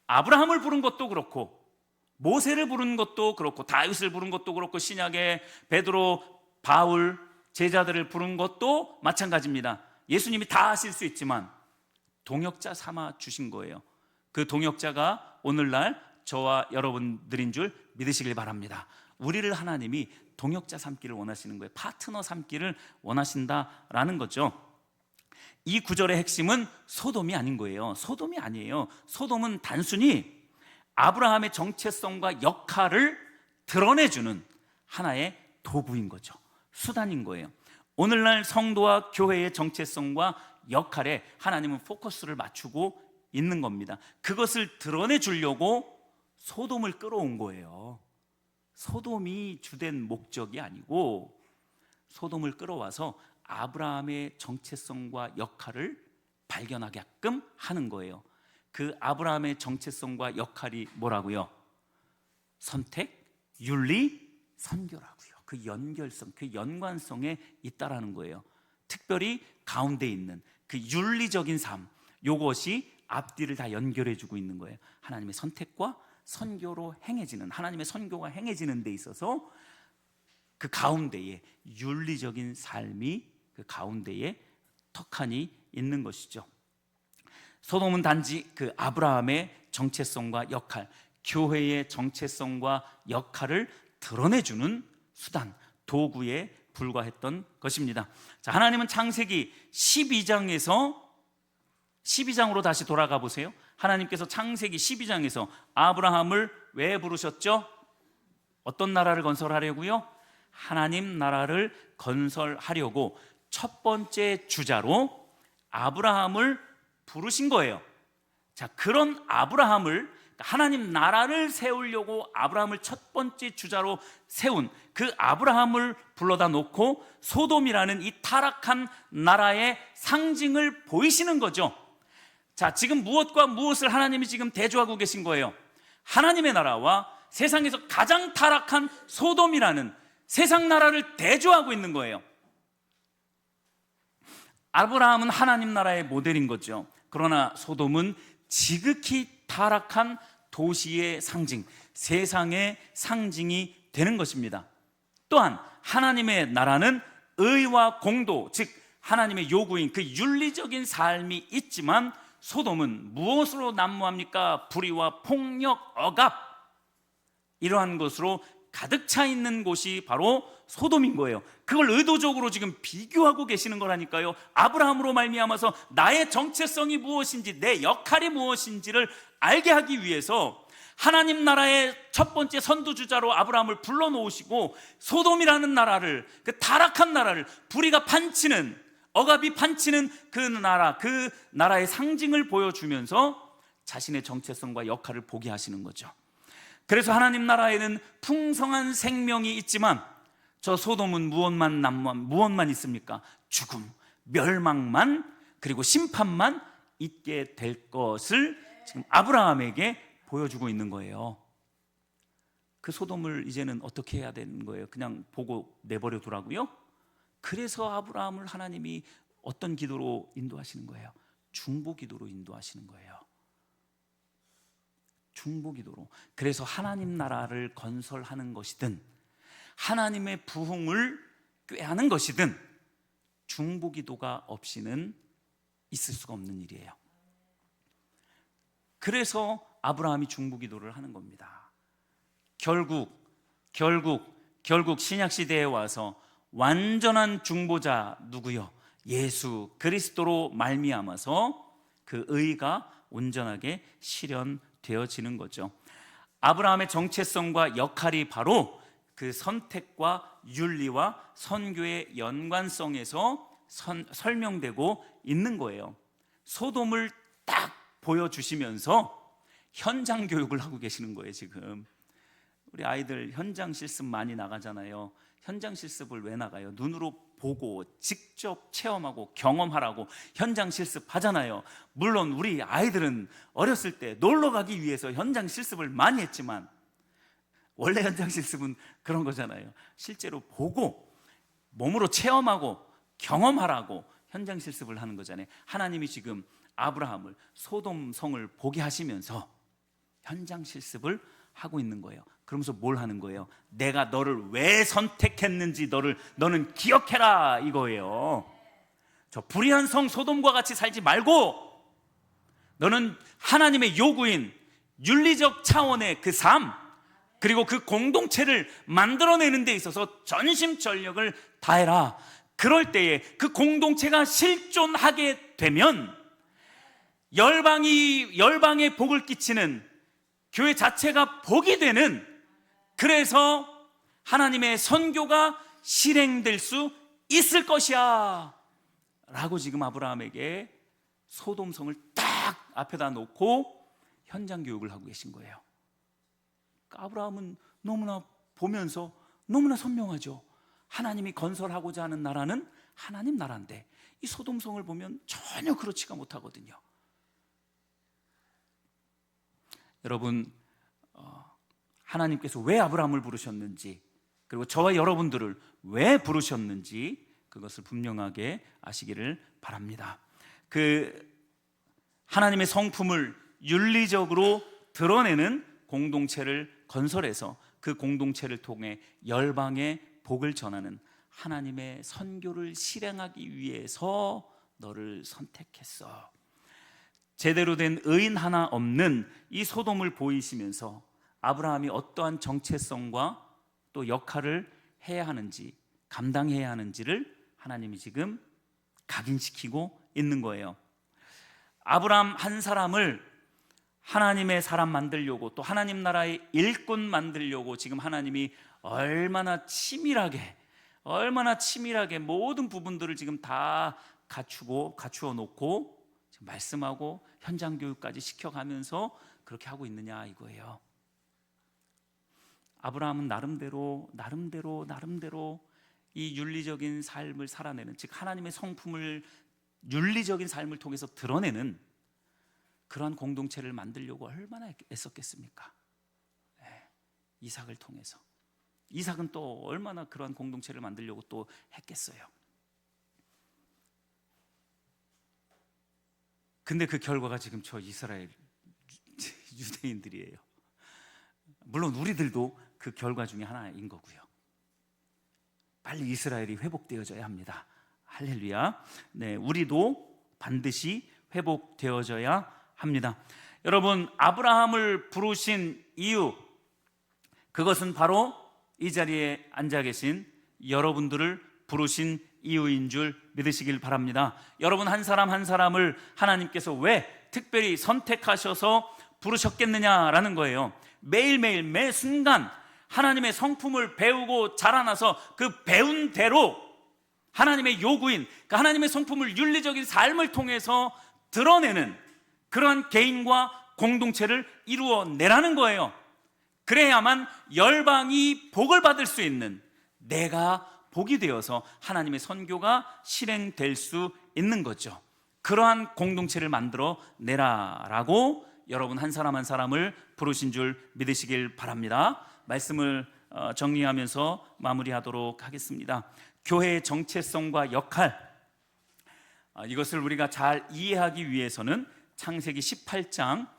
아브라함을 부른 것도 그렇고, 모세를 부른 것도 그렇고, 다윗을 부른 것도 그렇고, 신약의 베드로, 바울, 제자들을 부른 것도 마찬가지입니다. 예수님이 다 하실 수 있지만 동역자 삼아 주신 거예요. 그 동역자가 오늘날 저와 여러분들인 줄 믿으시길 바랍니다. 우리를 하나님이 동역자 삼기를 원하시는 거예요. 파트너 삼기를 원하신다라는 거죠. 이 구절의 핵심은 소돔이 아닌 거예요. 소돔이 아니에요. 소돔은 단순히 아브라함의 정체성과 역할을 드러내주는 하나의 도구인 거죠. 수단인 거예요. 오늘날 성도와 교회의 정체성과 역할에 하나님은 포커스를 맞추고 있는 겁니다. 그것을 드러내 주려고 소돔을 끌어온 거예요. 소돔이 주된 목적이 아니고 소돔을 끌어와서 아브라함의 정체성과 역할을 발견하게끔 하는 거예요. 그 아브라함의 정체성과 역할이 뭐라고요? 선택, 윤리, 선교라고요. 그 연결성, 그 연관성에 있다라는 거예요. 특별히 가운데 있는 그 윤리적인 삶, 요것이 앞뒤를 다 연결해 주고 있는 거예요. 하나님의 선택과 선교로 행해지는, 하나님의 선교가 행해지는 데 있어서 그 가운데에 윤리적인 삶이 그 가운데에 턱하니 있는 것이죠. 소돔은 단지 그 아브라함의 정체성과 역할, 교회의 정체성과 역할을 드러내주는 수단, 도구에 불과했던 것입니다. 자, 하나님은 창세기 12장으로 다시 돌아가 보세요. 하나님께서 창세기 12장에서 아브라함을 왜 부르셨죠? 어떤 나라를 건설하려고요? 하나님 나라를 건설하려고 첫 번째 주자로 아브라함을 부르신 거예요. 자, 그런 아브라함을, 하나님 나라를 세우려고 아브라함을 첫 번째 주자로 세운 그 아브라함을 불러다 놓고 소돔이라는 이 타락한 나라의 상징을 보이시는 거죠. 자, 지금 무엇과 무엇을 하나님이 지금 대조하고 계신 거예요? 하나님의 나라와 세상에서 가장 타락한 소돔이라는 세상 나라를 대조하고 있는 거예요. 아브라함은 하나님 나라의 모델인 거죠. 그러나 소돔은 지극히 타락한 도시의 상징, 세상의 상징이 되는 것입니다. 또한 하나님의 나라는 의와 공도, 즉 하나님의 요구인 그 윤리적인 삶이 있지만 소돔은 무엇으로 난무합니까? 불의와 폭력, 억압, 이러한 것으로 가득 차 있는 곳이 바로 소돔인 거예요. 그걸 의도적으로 지금 비교하고 계시는 거라니까요. 아브라함으로 말미암아서 나의 정체성이 무엇인지, 내 역할이 무엇인지를 알게 하기 위해서 하나님 나라의 첫 번째 선두주자로 아브라함을 불러놓으시고 소돔이라는 나라를, 그 타락한 나라를, 불의가 판치는, 억압이 판치는 그 나라의 상징을 보여주면서 자신의 정체성과 역할을 보게 하시는 거죠. 그래서 하나님 나라에는 풍성한 생명이 있지만 저 소돔은 무엇만 있습니까? 죽음, 멸망만, 그리고 심판만 있게 될 것을 지금 아브라함에게 보여주고 있는 거예요. 그 소돔을 이제는 어떻게 해야 되는 거예요? 그냥 보고 내버려 두라고요? 그래서 아브라함을 하나님이 어떤 기도로 인도하시는 거예요? 중보 기도로 인도하시는 거예요. 중보 기도로. 그래서 하나님 나라를 건설하는 것이든 하나님의 부흥을 꾀하는 것이든 중보 기도가 없이는 있을 수가 없는 일이에요. 그래서 아브라함이 중보 기도를 하는 겁니다. 결국 신약 시대에 와서 완전한 중보자 누구요? 예수 그리스도로 말미암아서 그 의가 온전하게 실현되어지는 거죠. 아브라함의 정체성과 역할이 바로 그 선택과 윤리와 선교의 연관성에서 설명되고 있는 거예요. 소돔을 딱 보여주시면서 현장 교육을 하고 계시는 거예요. 지금 우리 아이들 현장 실습 많이 나가잖아요. 현장 실습을 왜 나가요? 눈으로 보고 직접 체험하고 경험하라고 현장 실습 하잖아요. 물론 우리 아이들은 어렸을 때 놀러 가기 위해서 현장 실습을 많이 했지만 원래 현장 실습은 그런 거잖아요. 실제로 보고 몸으로 체험하고 경험하라고 현장 실습을 하는 거잖아요. 하나님이 지금 아브라함을 소돔성을 보게 하시면서 현장 실습을 하고 있는 거예요. 그러면서 뭘 하는 거예요? 내가 너를 왜 선택했는지 너는 기억해라 이거예요. 저 불의한 성 소돔과 같이 살지 말고 너는 하나님의 요구인 윤리적 차원의 그 삶, 그리고 그 공동체를 만들어내는 데 있어서 전심전력을 다해라. 그럴 때에 그 공동체가 실존하게 되면 열방에 복을 끼치는 교회 자체가 복이 되는, 그래서 하나님의 선교가 실행될 수 있을 것이야 라고 지금 아브라함에게 소돔성을 딱 앞에다 놓고 현장 교육을 하고 계신 거예요. 그러니까 아브라함은 너무나 보면서 너무나 선명하죠. 하나님이 건설하고자 하는 나라는 하나님 나라인데 이 소돔성을 보면 전혀 그렇지가 못하거든요. 여러분, 하나님께서 왜 아브라함을 부르셨는지, 그리고 저와 여러분들을 왜 부르셨는지 그것을 분명하게 아시기를 바랍니다. 그 하나님의 성품을 윤리적으로 드러내는 공동체를 건설해서 그 공동체를 통해 열방에 복을 전하는 하나님의 선교를 실행하기 위해서 너를 선택했어. 제대로 된 의인 하나 없는 이 소돔을 보이시면서 아브라함이 어떠한 정체성과 또 역할을 해야 하는지, 감당해야 하는지를 하나님이 지금 각인시키고 있는 거예요. 아브라함 한 사람을 하나님의 사람 만들려고, 또 하나님 나라의 일꾼 만들려고 지금 하나님이 얼마나 치밀하게 모든 부분들을 지금 다 갖추어 놓고 지금 말씀하고 현장 교육까지 시켜가면서 그렇게 하고 있느냐 이거예요. 아브라함은 나름대로 이 윤리적인 삶을 살아내는, 즉 하나님의 성품을 윤리적인 삶을 통해서 드러내는 그러한 공동체를 만들려고 얼마나 애썼겠습니까? 이삭을 통해서. 이삭은 또 얼마나 그러한 공동체를 만들려고 또 했겠어요. 근데 그 결과가 지금 저 이스라엘 유대인들이에요. 물론 우리들도 그 결과 중에 하나인 거고요. 빨리 이스라엘이 회복되어져야 합니다. 할렐루야. 네, 우리도 반드시 회복되어져야 합니다. 여러분, 아브라함을 부르신 이유, 그것은 바로 이 자리에 앉아 계신 여러분들을 부르신 이유인 줄 믿으시길 바랍니다. 여러분 한 사람 한 사람을 하나님께서 왜 특별히 선택하셔서 부르셨겠느냐라는 거예요. 매일매일 매 순간 하나님의 성품을 배우고 자라나서 그 배운 대로 하나님의 요구인, 그 하나님의 성품을 윤리적인 삶을 통해서 드러내는 그러한 개인과 공동체를 이루어내라는 거예요. 그래야만 열방이 복을 받을 수 있는, 내가 복이 되어서 하나님의 선교가 실행될 수 있는 거죠. 그러한 공동체를 만들어 내라라고 여러분 한 사람 한 사람을 부르신 줄 믿으시길 바랍니다. 말씀을 정리하면서 마무리하도록 하겠습니다. 교회의 정체성과 역할, 이것을 우리가 잘 이해하기 위해서는 창세기 18장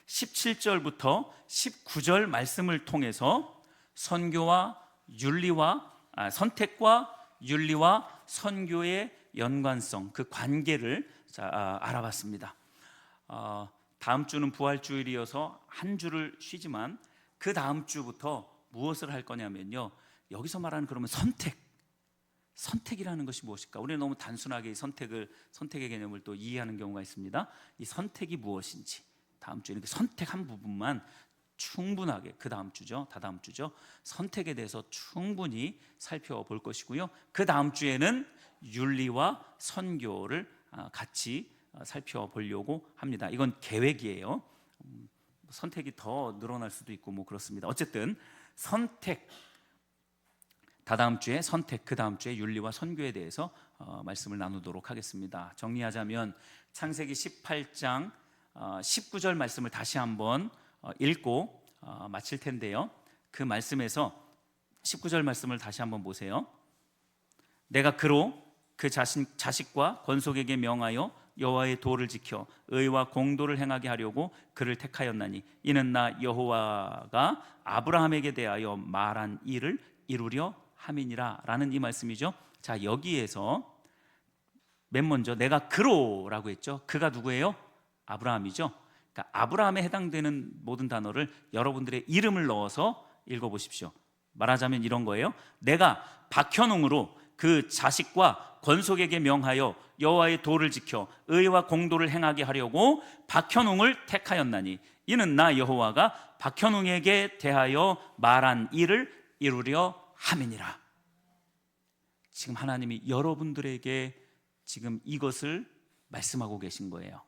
17절부터 19절 말씀을 통해서 선교와 윤리와 선택과 윤리와 선교의 연관성, 그 관계를 알아봤습니다. 다음 주는 부활주일이어서 한 주를 쉬지만 그 다음 주부터 무엇을 할 거냐면요, 여기서 말하는 그러면 선택이라는 것이 무엇일까? 우리는 너무 단순하게 선택의 개념을 또 이해하는 경우가 있습니다. 이 선택이 무엇인지 다음 주에 이렇게 선택한 부분만 충분하게 그 다음 주죠, 다다음 주죠. 선택에 대해서 충분히 살펴볼 것이고요. 그 다음 주에는 윤리와 선교를 같이 살펴보려고 합니다. 이건 계획이에요. 선택이 더 늘어날 수도 있고 뭐 그렇습니다. 어쨌든 선택, 다다음 주에 선택, 그 다음 주에 윤리와 선교에 대해서 말씀을 나누도록 하겠습니다. 정리하자면 창세기 18장 19절 말씀을 다시 한번 읽고 마칠 텐데요. 그 말씀에서 19절 말씀을 다시 한번 보세요. 내가 그로 그 자식과 권속에게 명하여 여호와의 도를 지켜 의와 공도를 행하게 하려고 그를 택하였나니 이는 나 여호와가 아브라함에게 대하여 말한 일을 이루려 함이니라 라는 이 말씀이죠. 자, 여기에서 맨 먼저 내가 그로라고 했죠. 그가 누구예요? 아브라함이죠. 그러니까 아브라함에 해당되는 모든 단어를 여러분들의 이름을 넣어서 읽어보십시오. 말하자면 이런 거예요. 내가 박현웅으로 그 자식과 권속에게 명하여 여호와의 도를 지켜 의와 공도를 행하게 하려고 박현웅을 택하였나니 이는 나 여호와가 박현웅에게 대하여 말한 일을 이루려 함이니라. 지금 하나님이 여러분들에게 지금 이것을 말씀하고 계신 거예요.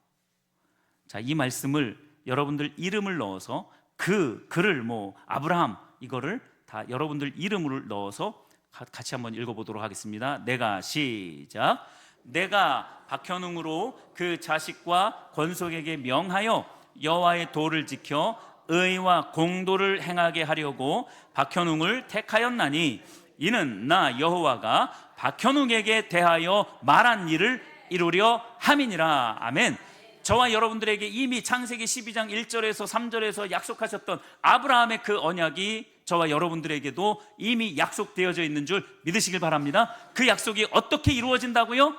자, 이 말씀을 여러분들 이름을 넣어서 그를 아브라함 이거를 다 여러분들 이름을 넣어서 같이 한번 읽어보도록 하겠습니다. 내가 시작. 내가 박현웅으로 그 자식과 권속에게 명하여 여호와의 도를 지켜 의와 공도를 행하게 하려고 박현웅을 택하였나니 이는 나 여호와가 박현웅에게 대하여 말한 일을 이루려 함이니라. 아멘. 저와 여러분들에게 이미 창세기 12장 1절에서 3절에서 약속하셨던 아브라함의 그 언약이 저와 여러분들에게도 이미 약속되어져 있는 줄 믿으시길 바랍니다. 그 약속이 어떻게 이루어진다고요?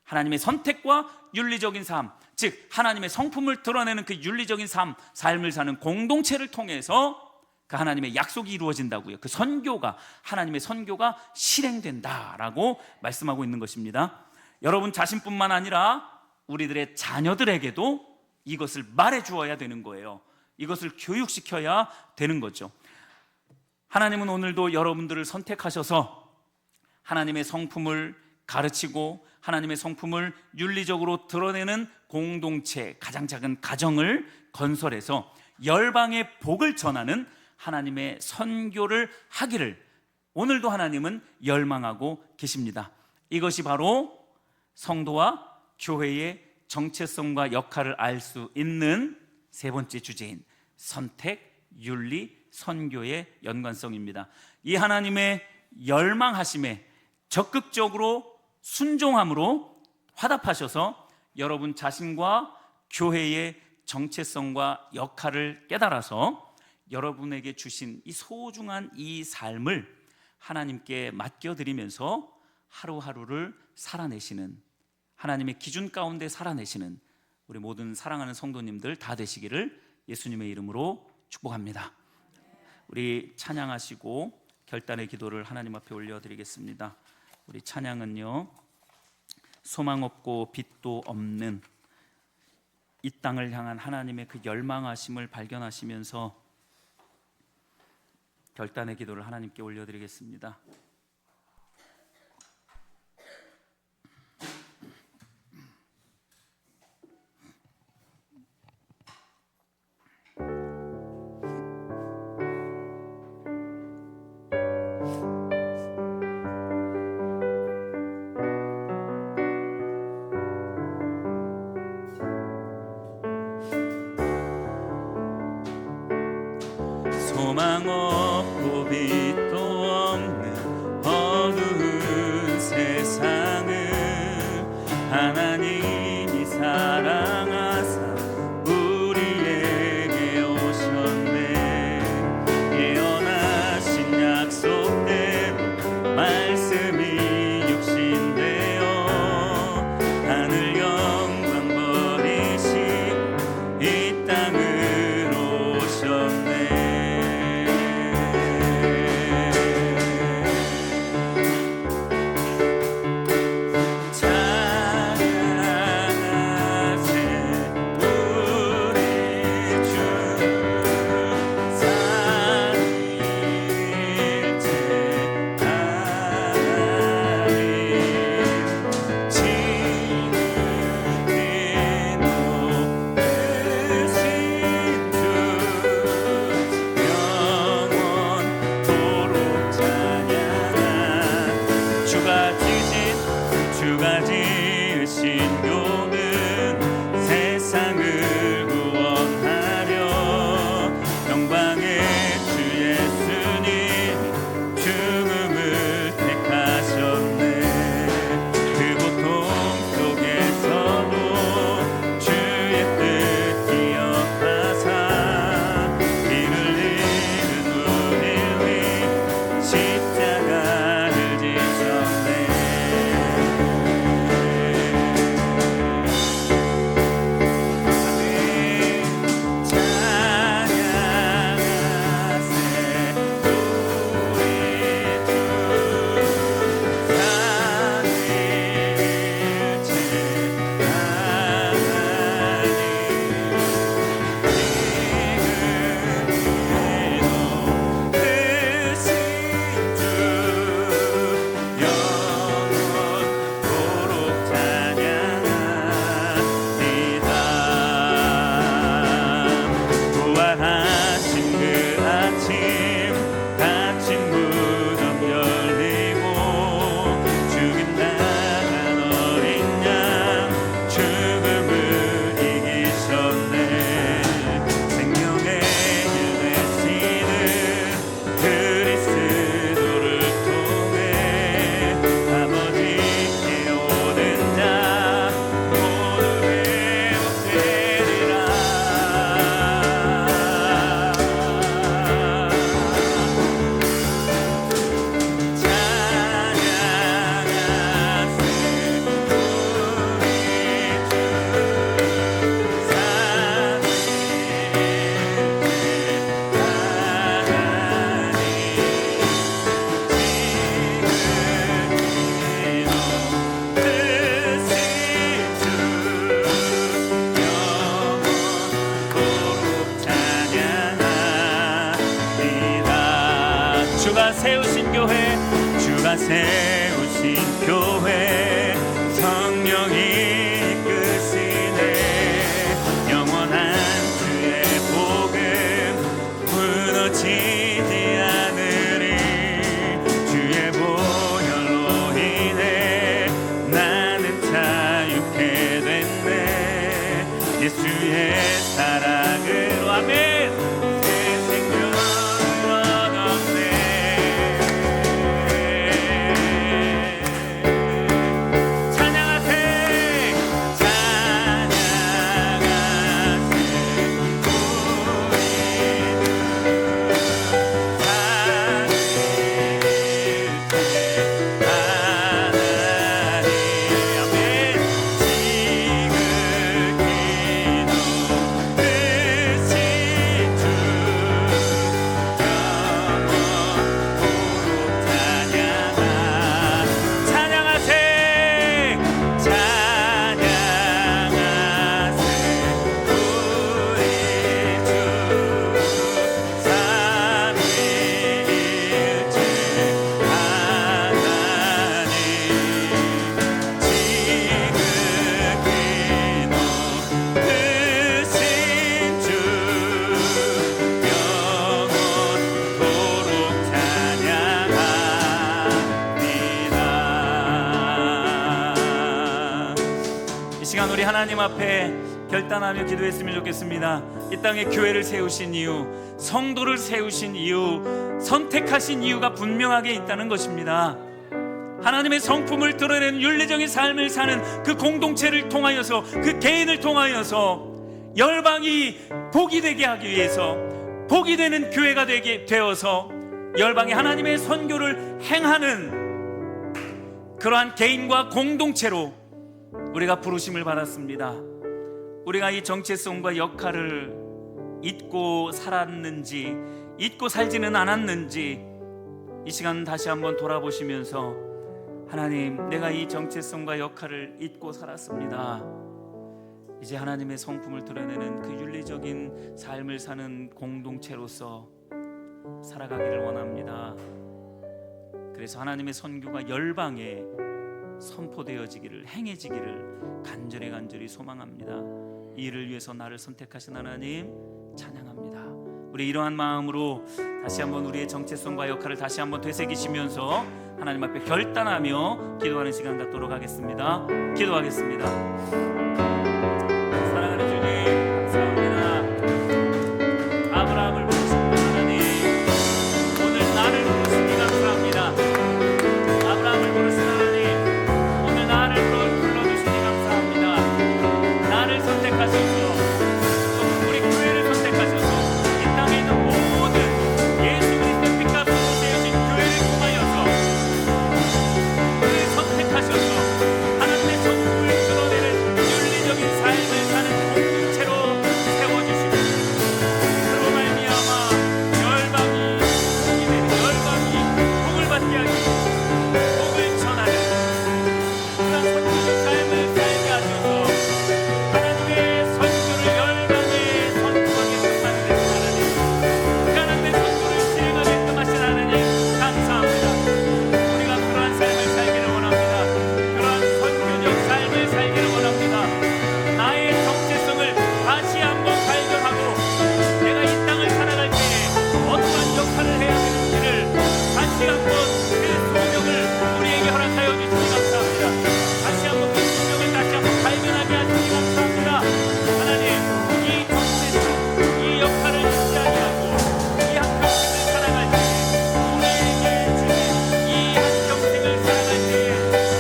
하나님의 선택과 윤리적인 삶, 즉 하나님의 성품을 드러내는 그 윤리적인 삶을 사는 공동체를 통해서 그 하나님의 약속이 이루어진다고요. 그 선교가, 하나님의 선교가 실행된다라고 말씀하고 있는 것입니다. 여러분 자신뿐만 아니라 우리들의 자녀들에게도 이것을 말해 주어야 되는 거예요. 이것을 교육시켜야 되는 거죠. 하나님은 오늘도 여러분들을 선택하셔서 하나님의 성품을 가르치고 하나님의 성품을 윤리적으로 드러내는 공동체, 가장 작은 가정을 건설해서 열방의 복을 전하는 하나님의 선교를 하기를 오늘도 하나님은 열망하고 계십니다. 이것이 바로 성도와 교회의 정체성과 역할을 알 수 있는 세 번째 주제인 선택, 윤리, 선교의 연관성입니다. 이 하나님의 열망하심에 적극적으로 순종함으로 화답하셔서 여러분 자신과 교회의 정체성과 역할을 깨달아서 여러분에게 주신 이 소중한 이 삶을 하나님께 맡겨드리면서 하루하루를 살아내시는, 하나님의 기준 가운데 살아내시는 우리 모든 사랑하는 성도님들 다 되시기를 예수님의 이름으로 축복합니다. 우리 찬양하시고 결단의 기도를 하나님 앞에 올려드리겠습니다. 우리 찬양은요, 소망 없고 빛도 없는 이 땅을 향한 하나님의 그 열망하심을 발견하시면서 결단의 기도를 하나님께 올려드리겠습니다. 소망 없고 빛도 없는 어두운 세상을 하나님이 사랑하사 우리에게 오셨네. 예언하신 약속대로 말씀이 육신되어 하늘 영광 버리시고 이 땅으로 오셨네. 찬양하세 주가 지으신 교는 세상을 구원하려 영광의 주 예수님 죽음을 택하셨네. 그 고통 속에서도 주의 뜻 기억하사 피 흘리는 우리를 위해 십자가를 지셨네. 주가 세우신 교회, 주가 세우신 교회, 성령이 이끄시네. 영원한 주의 복음 무너지지 않으리. 주의 보혈로 인해 나는 자유케 됐네. 예수의 사랑으로. 아멘. 우리 하나님 앞에 결단하며 기도했으면 좋겠습니다. 이 땅에 교회를 세우신 이유, 성도를 세우신 이유, 선택하신 이유가 분명하게 있다는 것입니다. 하나님의 성품을 드러내는 윤리적인 삶을 사는 그 공동체를 통하여서, 그 개인을 통하여서 열방이 복이 되게 하기 위해서, 복이 되는 교회가 되게 되어서 열방이 하나님의 선교를 행하는 그러한 개인과 공동체로 우리가 부르심을 받았습니다. 우리가 이 정체성과 역할을 잊고 살았는지, 잊고 살지는 않았는지 이 시간 다시 한번 돌아보시면서, 하나님, 내가 이 정체성과 역할을 잊고 살았습니다. 이제 하나님의 성품을 드러내는 그 윤리적인 삶을 사는 공동체로서 살아가기를 원합니다. 그래서 하나님의 선교가 열방에 선포되어지기를, 행해지기를 간절히 소망합니다. 이 일을 위해서 나를 선택하신 하나님 찬양합니다. 우리 이러한 마음으로 다시 한번 우리의 정체성과 역할을 다시 한번 되새기시면서 하나님 앞에 결단하며 기도하는 시간 갖도록 하겠습니다. 기도하겠습니다. 사랑하는 주님, 감사합니다. 아브라함을 부르신 하나님, 오늘 나를 부르시니 감사합니다. 아브라함을 부르신 하나님, 오늘 나를 불러주시니 감사합니다. 나를 선택하셔서 또 우리 교회를 선택하셔서 이 땅에 있는 모든 예수 그리스도의 피값으로 세우신 교회를 통하여서 우리를 선택하셔서 하나님의 성품을 드러내는 윤리적인 삶을 사는 공동체로 세워주시고, 그로 말미암아 열방이 복이 되는, 열방이 복을 받게 하기, 복을 전하는 그런 선교적 삶을 살게 하셔서 하나님의 선교를 열방에 선포하게끔 만드는 하나님, 그 하나님의 선교를 실행하게끔 하신 하나님 감사합니다. 우리가 그러한 삶을 살기를 원합니다. 그러한 선교적 삶을 살기를 원합니다. 나의 정체성을 다시 한번 발견하고 내가 이 땅을 살아갈 때에 어떠한 역할을 해야 되는지를 다시 한번 그 소명을 우리에게 허락하여 주시니 감사합니다. 다시 한번 그 소명을 다시 한번 발견하게 하시니 감사합니다. 하나님, 이 정체성, 이 역할을 잊지 아니하고 이 한평생을 살아갈 때에 우리에게 주신 이 한평생을 살아갈 때에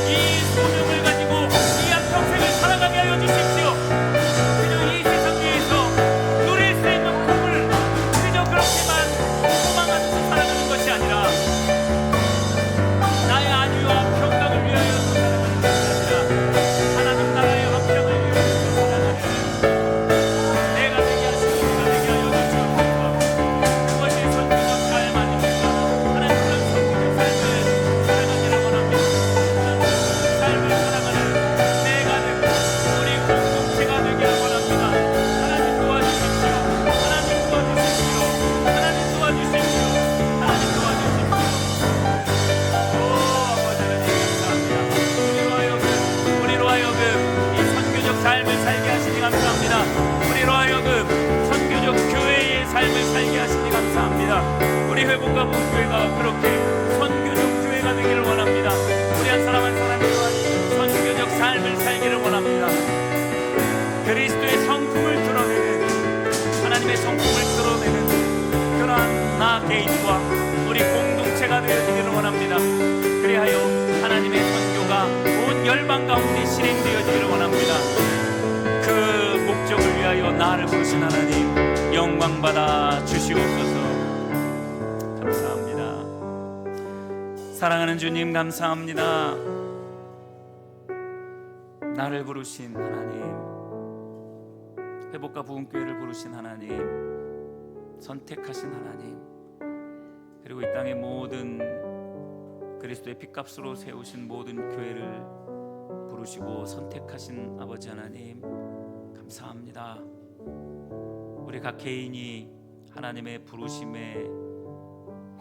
이 소명을 가지고 이 한평생을 살아가게 하여 주십시오. 그저 이 세상 위에서 누릴 수 있는 복을 그저 그렇게만 소망하면서 살아가는 것이 아니라 나의 안위와 평강을 위하여서 살아가는 것이 아니라 하나님 나라의 화평을 위하여서 살아가는 내가 되게 하시고 우리가 되게 하여 주시옵소서. 그것이 선교적 삶 아닙니까? 하나님, 그런 선교적 삶을 살아가기를 원합니다. 그런 선교적 삶을 살아가는 내가 되고 우리 공동체가 되기를 원합니다. 하나님 도와주십시오. 하나님 도와주십시오. 하나님 도와주십시오. 하나님 도와주십시오. 오 아버지 하나님 감사합니다. 우리로 하여금 이 선교적 삶을 살게 하시니 감사합니다. 우리로 하여금 선교적 교회의 삶을 살게 하시니 감사합니다. 우리 회복과 본교회가 그렇게 선교적 교회가 되기를 원합니다. 우리 한 사람 한 사람이 또한 선교적 삶을 살기를 원합니다. 그리스도의 성품을 드러내는, 하나님의 성품을 드러내는 그러한 나 개인과 우리 공동체가 되어지기를 원합니다. 그리하여 하나님의 선교가 온 열방 가운데 실행되어지기를 원합니다. 그 목적을 위하여 나를 부르신 하나님 영광 받아 주시옵소서. 감사합니다. 사랑하는 주님 감사합니다. 나를 부르신 하나님, 회복과 부흥교회를 부르신 하나님, 선택하신 하나님, 그리고 이 땅의 모든 그리스도의 핏값으로 세우신 모든 교회를 부르시고 선택하신 아버지 하나님 감사합니다. 우리 각 개인이 하나님의 부르심에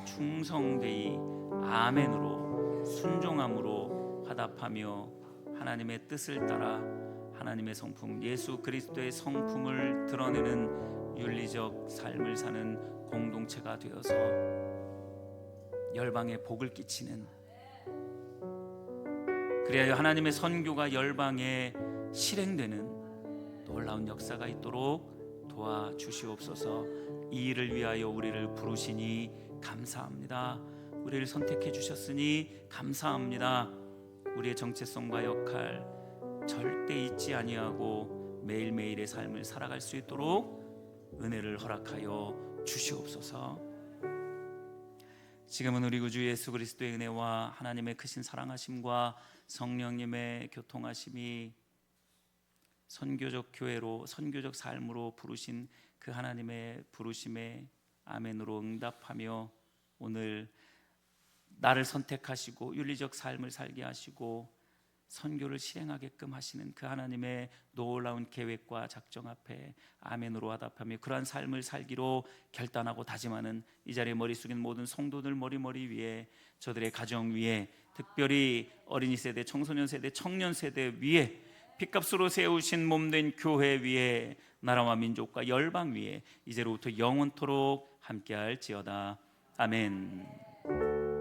충성되이 아멘으로 순종함으로 화답하며 하나님의 뜻을 따라 하나님의 성품 예수 그리스도의 성품을 드러내는 윤리적 삶을 사는 공동체가 되어서 열방에 복을 끼치는, 그리하여 하나님의 선교가 열방에 실행되는 놀라운 역사가 있도록 도와주시옵소서. 이 일을 위하여 우리를 부르시니 감사합니다. 우리를 선택해 주셨으니 감사합니다. 우리의 정체성과 역할 절대 잊지 아니하고 매일매일의 삶을 살아갈 수 있도록 은혜를 허락하여 주시옵소서. 지금은 우리 구주 예수 그리스도의 은혜와 하나님의 크신 사랑하심과 성령님의 교통하심이 선교적 교회로 선교적 삶으로 부르신 그 하나님의 부르심에 아멘으로 응답하며 오늘 나를 선택하시고 윤리적 삶을 살게 하시고 선교를 실행하게끔 하시는 그 하나님의 놀라운 계획과 작정 앞에 아멘으로 화답하며 그러한 삶을 살기로 결단하고 다짐하는 이 자리에 머리 숙인 모든 성도들 머리 위에, 저들의 가정 위에, 특별히 어린이 세대, 청소년 세대, 청년 세대 위에 핏값으로 세우신 몸된 교회 위에 나라와 민족과 열방 위에 이제로부터 영원토록 함께할지어다. 아멘.